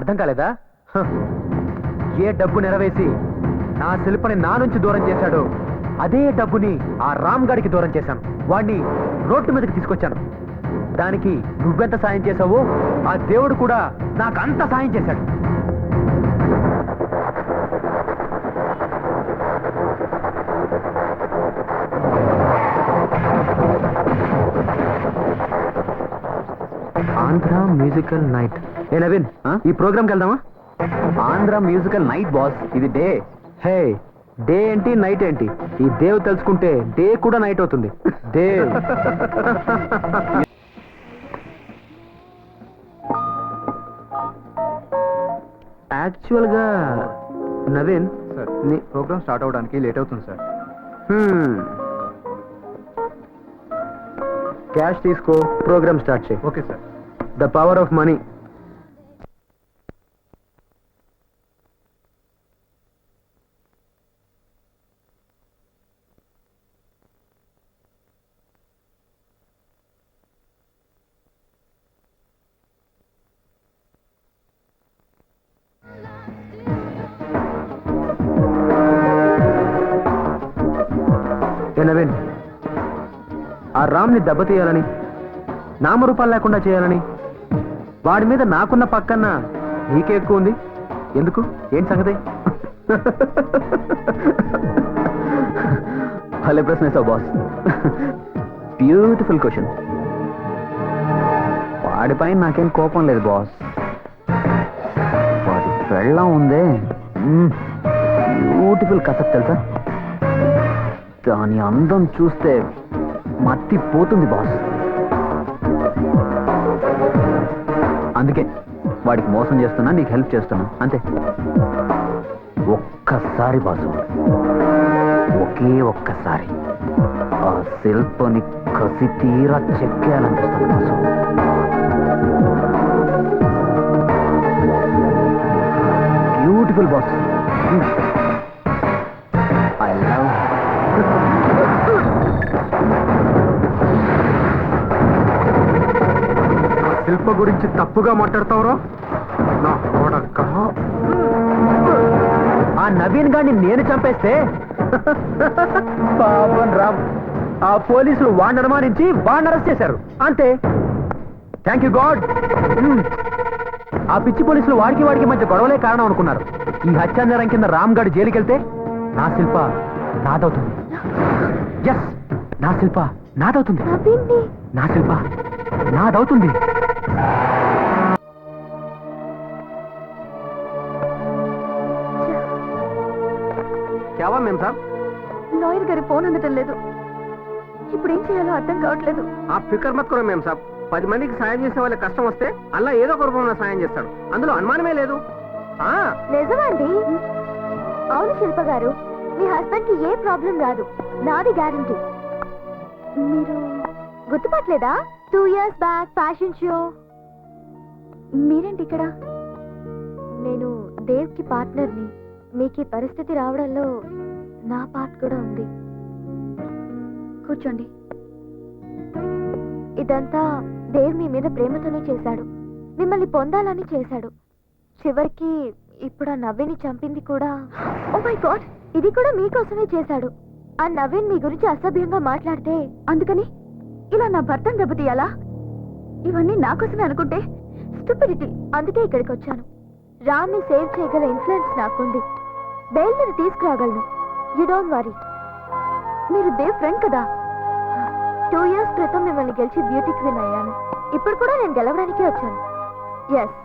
అర్థం కాలేదా? హ. ఏ డబ్బు నెరవేసి నా శిల్పని నా నుంచి దూరం చేశాడో అదే డబ్బుని ఆ రామ్ గాడికి దూరం చేశాను. వాడిని రోడ్డు మీదకి తీసుకొచ్చాను. దానికి నువ్వెంత సాయం చేశావో ఆ దేవుడు కూడా నాకు అంత సాయం చేశాడు. Andhra musical night. ఏ నవీన్, ఈ ప్రోగ్రామ్కి వెళ్దామా? ఆంధ్ర మ్యూజికల్ నైట్ బాస్, ఇది డే. హే, డే ఏంటి నైట్ ఏంటి? ఈ దేవ్ తెలుసుకుంటే డే కూడా నైట్ అవుతుంది. దేవ్ యాక్చువల్ గా నవీన్ సార్, ప్రోగ్రామ్ స్టార్ట్ అవడానికి లేట్ అవుతుంది సార్. క్యాష్ తీసుకో, ప్రోగ్రామ్ స్టార్ట్ చేయి. Okay sir. The power of money. ఏ నవీన్, ఆ రామ్ని దెబ్బతీయాలని, నామరూపాలు లేకుండా చేయాలని, వాడి మీద నాకున్న పక్కన నీకే ఎక్కువ ఉంది. ఎందుకు? ఏంటి సంగతి? భలే ప్రశ్న వేసావు బాస్. Beautiful question. వాడిపై నాకేం కోపం లేదు బాస్. వాడి పెళ్ళం ఉందే, బ్యూటిఫుల్ కసక్ తెలుసా? దాని అందం చూస్తే మత్తి పోతుంది బాస్. అందుకే వాడికి మోసం చేస్తున్నా, నీకు హెల్ప్ చేస్తున్నా, అంతే. ఒక్కసారి బాసు, ఒకే ఒక్కసారి ఆ శిల్పని కసి తీరా చెక్కేయాలనిపిస్తుంది boss. Beautiful boss. I love. Shilpa గురించి తప్పుగా మాట్లాడతావురా నా కొడకా? ఆ నవీన్ గారిని నేను చంపేస్తే పాపం రామ్, ఆ పోలీసులు వాడిని అనుమానించి వాడిని అరెస్ట్ చేశారు, అంతే. Thank you God. ఆ పిచ్చి పోలీసులు వాడికి మధ్య గొడవలే కారణం అనుకున్నారు. ఈ హత్యానేరం కింద రామ్ గారు జైలుకి వెళ్తే నా శిల్ప నాదవుతుంది. ఎస్, నా శిల్ప నాదవుతుంది. నా శిల్ప నాదవుతుంది. క్యావా మేం సాబ్? లాయర్ గారి ఫోన్ అందటం లేదు. ఇప్పుడు ఏం చేయాలో అర్థం కావట్లేదు. ఆ ఫికర్ మత్ కూడా మేం సాబ్. 10 మందికి సాయం చేసే వాళ్ళకి కష్టం వస్తే అలా ఏదో ఒక రూపంలో సాయం చేస్తాడు, అందులో అనుమానమే లేదు. నిజమండి. అవును శిల్ప గారు, మీ హస్బెండ్ కి ఏ ప్రాబ్లం రాదు, నాది గ్యారంటీ. మీరు గుర్తుపట్టలేదా? 2 years బ్యాక్ ఫ్యాషన్ షో. మీరేంటి ఇక్కడ? నేను దేవ్కి పార్ట్నర్ని. మీకు ఈ పరిస్థితి రావడంలో నా పార్ట్ కూడా ఉంది. కూర్చోండి. ఇదంతా దేవ్ మీ మీద ప్రేమతోనే చేశాడు. మిమ్మల్ని పొందాలని చేశాడు. చివరికి ఇప్పుడు ఆ నవ్విని చంపింది కూడా. ఓ మై గాడ్, ఇది కూడా మీకోసమే చేశాడు. ఆ నవీన్ మీ గురించి అసభ్యంగా మాట్లాడితే అందుకని ఇలా నా భర్తను దెబ్బతీయాలా? ఇవన్నీ నా కోసమే అనుకుంటే స్టూపిడిటీ. అందుకే ఇక్కడికి వచ్చాను. రామ్ని సేవ్ చేయగల ఇన్ఫ్లుయెన్స్ నాకుంది. బెయిల్ మీద తీసుకురాగలను. You don't worry. మీరు దేవ్ ఫ్రెండ్ కదా. 2 years క్రితం మిమ్మల్ని గెలిచి బ్యూటీ క్వీన్ అయ్యాను. ఇప్పుడు కూడా నేను గెలవడానికే వచ్చాను. ఎస్,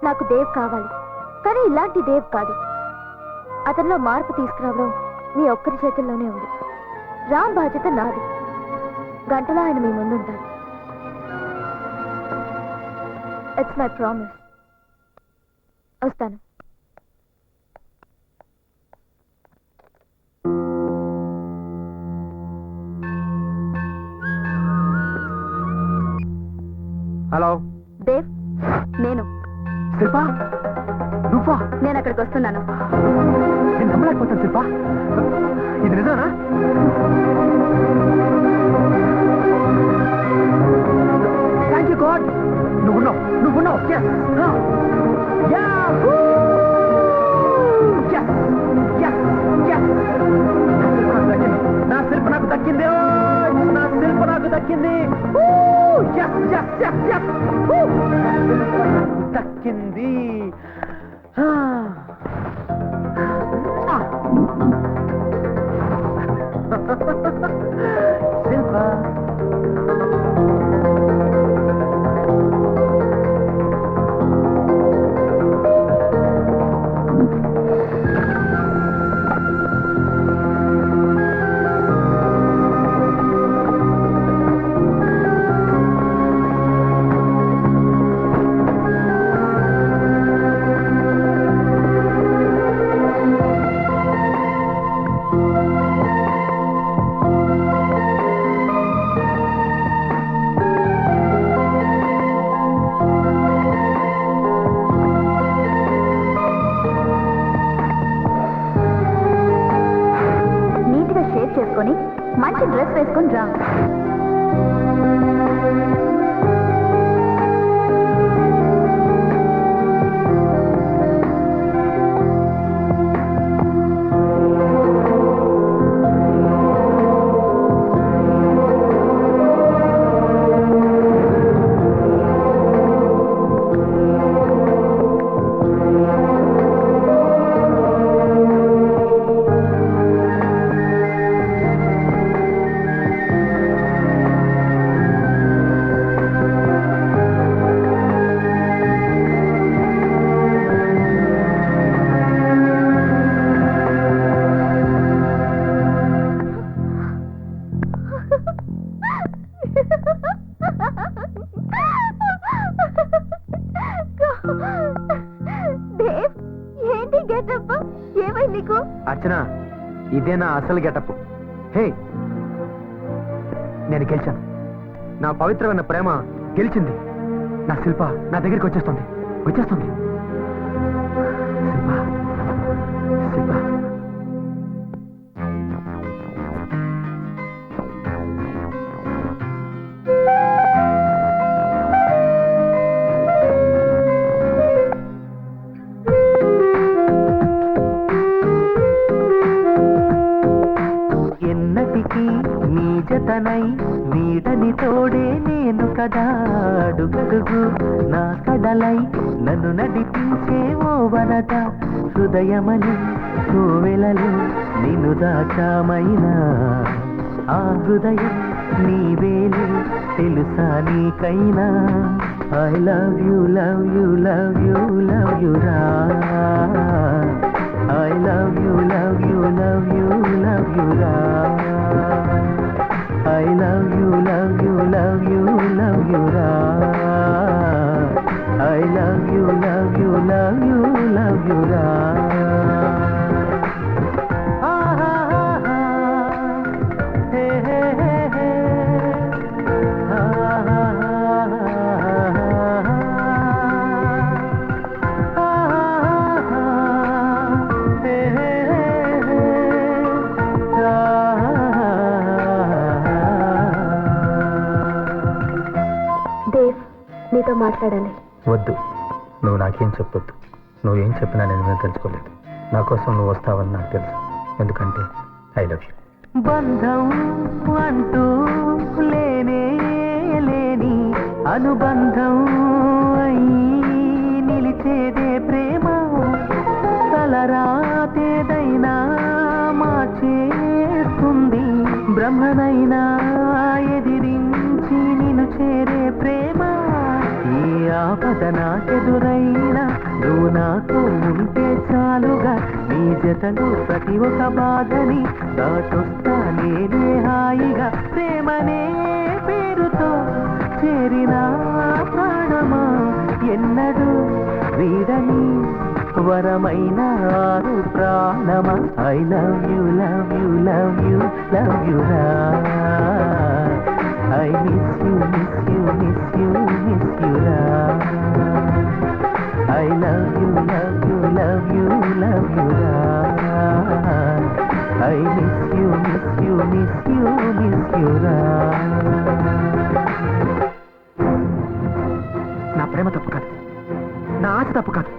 నాకు దేవ్ కావాలి, కానీ ఇలాంటి దేవ్ కాదు. అతనిలో మార్పు తీసుకురావడం మీ ఒక్కరి చేతుల్లోనే ఉంది. రామ్ బాధ్యత నాది. గంటలో ఆయన మీ ముందుంటాడు. It's my promise. వస్తాను. హలో దేవ్, నేను శిల్పా, నువ్వా? నేను అక్కడికి వస్తున్నాను. నేను నమ్మలేకపోతాను శిల్పా. ఇది నిజానా? Thank you God. నువ్వున్నావు. Yes. Yahoo! Yes. Yes. Yes. నా శిల్ప నాకు దక్కింది. నా శిల్ప నాకు దక్కింది. Yes. Yes. Yes. Yes. దక్కింది. శిల్ప, చేసుకొని మంచి డ్రెస్ వేసుకొని రా. అర్చన, ఇదే నా అసలు గెటప్. హే, నేను గెలిచాను. నా పవిత్రమైన ప్రేమ గెలిచింది. నా శిల్ప నా దగ్గరికి వచ్చేస్తుంది. శిల్ప, శిల్ప. జతనై నీడని తోడే నేను కదా, అడుగడుగు నా కడలై నన్ను నడిపించే ఓ వరద, హృదయమని కోవెలలో నిన్ను దాచామైనా ఆ హృదయం నీవేలే తెలుసా నీకైనా. I love you love you love you love you రా. I love you love you love you love you రా. I love you, love you, love you, love you, ra. I love you, love you, love you, love you, ra. Ah, ah, ah, ah. Hey, hey, hey, hey. మాట్లాడాలి. వద్దు, నువ్వు నాకేం చెప్పొద్దు. నువ్వేం చెప్పినా నేను తెలుసుకోలేదు. నా కోసం నువ్వు వస్తావని నాకు తెలుసు, ఎందుకంటే ఐ లవ్ యూ. బంధం అంటూ లేనే లేని అనుబంధం అయి నిలిచేదే ప్రేమ. తలరాతేదైనా మార్చేస్తుంది, బ్రహ్మనైనా ఎదిరించి నిన్ను చేరే ప్రేమ. ఈ ఆపద నాకెదురైనా నువ్వు నాతో ఉంటే చాలుగా, నీ జతలో ప్రతి ఒక్క బాధని దాటొస్తా నేనే హాయిగా. ప్రేమనే పేరుతో చేరిన ప్రాణమా ఎన్నడూ వీడని వరమైన ఆరు ప్రాణమా. I love you love you love you love you రా. I miss you miss you miss you miss you రా. I love you love you love you love you రా. I miss you miss you miss you miss you రా. నా ప్రేమ తప్పు కాదు, నా ఆశ తప్పు కాదు,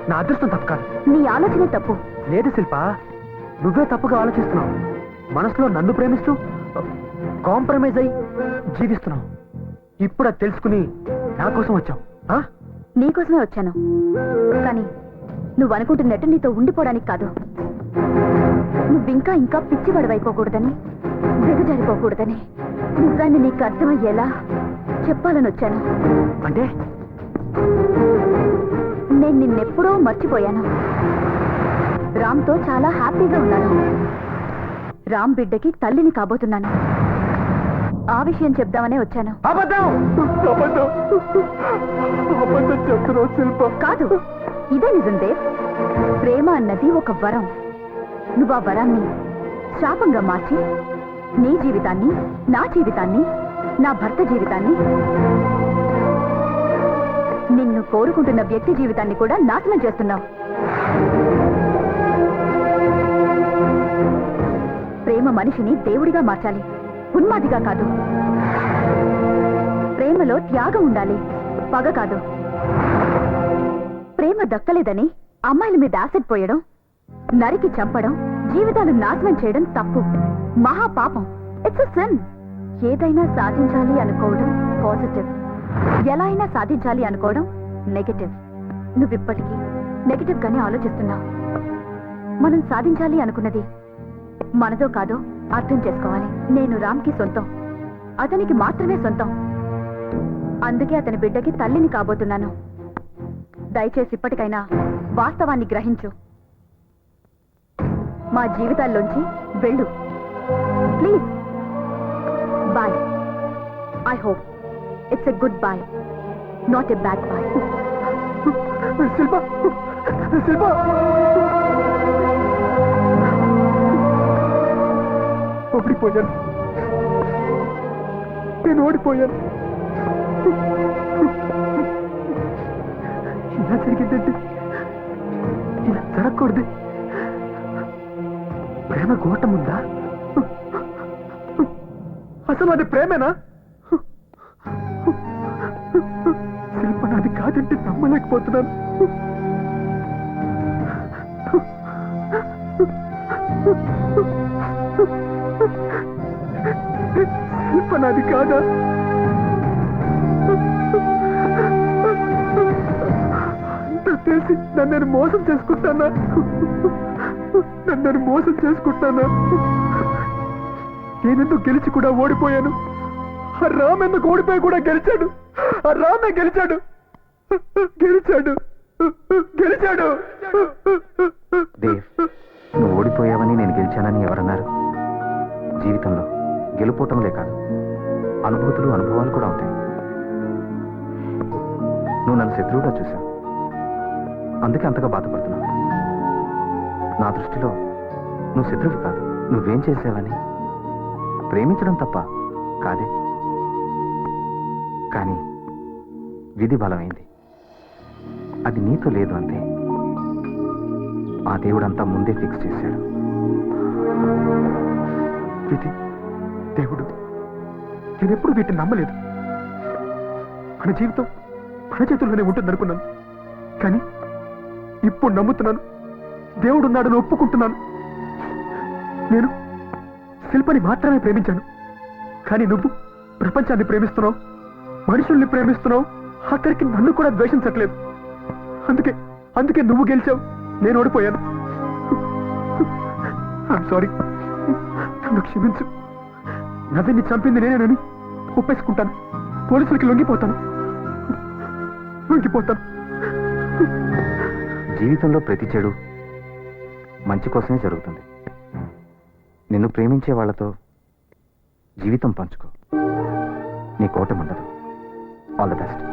నా అదృష్టం తప్పు కాదు. నీ ఆలోచనే తప్పు. లేదు శిల్ప, నువ్వే తప్పుగా ఆలోచిస్తున్నావు. మనసులో నన్ను ప్రేమిస్తూ కాంప్రమైజ్ అయి జీవిస్తున్నావు. ఇప్పుడు అది తెలుసుకుని నా కోసం వచ్చావు. నీకోసమే వచ్చాను, కానీ నువ్వు అనుకుంటున్నట్టు నీతో ఉండిపోవడానికి కాదు. నువ్వింకా ఇంకా పిచ్చివాడివైపోకూడదని, దిగజారిపోకూడదని నిజాన్ని నీకు అర్థమయ్యేలా చెప్పాలని వచ్చాను. అంటే నేను నిన్నెప్పుడో మర్చిపోయాను. రామ్తో చాలా హ్యాపీగా ఉన్నాను. రామ్ బిడ్డకి తల్లిని కాబోతున్నాను. ఆ విషయం చెప్దామనే వచ్చాను. కాదు, ఇదే నిజం దేవ్. ప్రేమ అన్నది ఒక వరం. నువ్వు ఆ వరాన్ని శాపంగా మార్చి నీ జీవితాన్ని, నా జీవితాన్ని, నా భర్త జీవితాన్ని, నిన్ను కోరుకుంటున్న వ్యక్తి జీవితాన్ని కూడా నాశనం చేస్తున్నావు. ప్రేమ మనిషిని దేవుడిగా మార్చాలి, ఉన్మాదిగా కాదు. ప్రేమలో త్యాగం ఉండాలి, పగ కాదు. ప్రేమ దక్కలేదని అమ్మాయిల మీద యాసిడ్ పోయడం, నరికి చంపడం, జీవితాలు నాశనం చేయడం తప్పు, మహాపాపం. It's a sin. ఏదైనా సాధించాలి అనుకోవడం పాజిటివ్, ఎలా అయినా సాధించాలి అనుకోవడం నెగటివ్. నువ్విప్పటికీ నెగటివ్ గానే ఆలోచిస్తున్నావు. మనం సాధించాలి అనుకున్నది మనదో కాదో అర్థం చేసుకోవాలి. నేను రామ్కి సొంతం, అతనికి మాత్రమే సొంతం. అందుకే అతని బిడ్డకి తల్లిని కాబోతున్నాను. దయచేసి ఇప్పటికైనా వాస్తవాన్ని గ్రహించు. మా జీవితాల్లోంచి వెళ్ళు please. Bye. I hope it's a good boy, not a bad boy. Shilpa, Shilpa, ఓడిపోయాను, నేను ఓడిపోయాను. ఇలా జరిగిందంటే ఇలా జరగకూడదు. ప్రేమ గోటం ఉందా? అసలు అది ప్రేమేనా? శిల్ప నాది కాదంటే నమ్మలేకపోతున్నాను. శిల్ప నాది కాదా? అంత తెలిసి నన్ను మోసం చేసుకుంటానా? నన్ను మోసం చేసుకుంటానా? నేనెందుకు గెలిచి కూడా ఓడిపోయాను. ఆ రామ్ ఎందుకు ఓడిపోయి కూడా గెలిచాడు. ఆ రామే గెలిచాడు, గెలిచాడు, గెలిచాడు. దేవ్, నువ్వు ఓడిపోయావని నేను గెలిచానని ఎవరన్నారు? జీవితంలో గెలుపోవటంలే కాదు, అనుభూతులు అనుభవాలు కూడా ఉంటాయి. నువ్వు నన్ను శత్రువుగా చూశావు, అందుకే అంతగా బాధపడుతున్నావు. నా దృష్టిలో నువ్వు శత్రువు కాదు. నువ్వేం చేసావని ప్రేమించడం తప్ప కాదే, కానీ విధి బలమైంది. అది నీతో లేదు అంతే. ఆ దేవుడంతా ముందే ఫిక్స్ చేశాడు. విధి, దేవుడు, నేనెప్పుడు వీటిని నమ్మలేదు. మన జీవితం మన చేతుల్లోనే ఉంటుందనుకున్నాను. కానీ ఇప్పుడు నమ్ముతున్నాను, దేవుడున్నాడని ఒప్పుకుంటున్నాను. నేను శిల్పని మాత్రమే ప్రేమించాను, కానీ నువ్వు ప్రపంచాన్ని ప్రేమిస్తున్నావు, మనుషుల్ని ప్రేమిస్తున్నావు, ఆఖరికి నన్ను కూడా ద్వేషించట్లేదు. అందుకే అందుకే నువ్వు గెలిచావు, నేను ఓడిపోయాను. ఐఎమ్ సారీ, నన్ను క్షమించు. నవ్విని చంపింది నేనేనని ఒప్పేసుకుంటాను. పోలీసులకి లొంగిపోతాను. జీవితంలో ప్రతి చెడు మంచి కోసమే జరుగుతుంది. నిన్ను ప్రేమించే వాళ్ళతో జీవితం పంచుకో, నీ కోటం ఉండదు. All the best.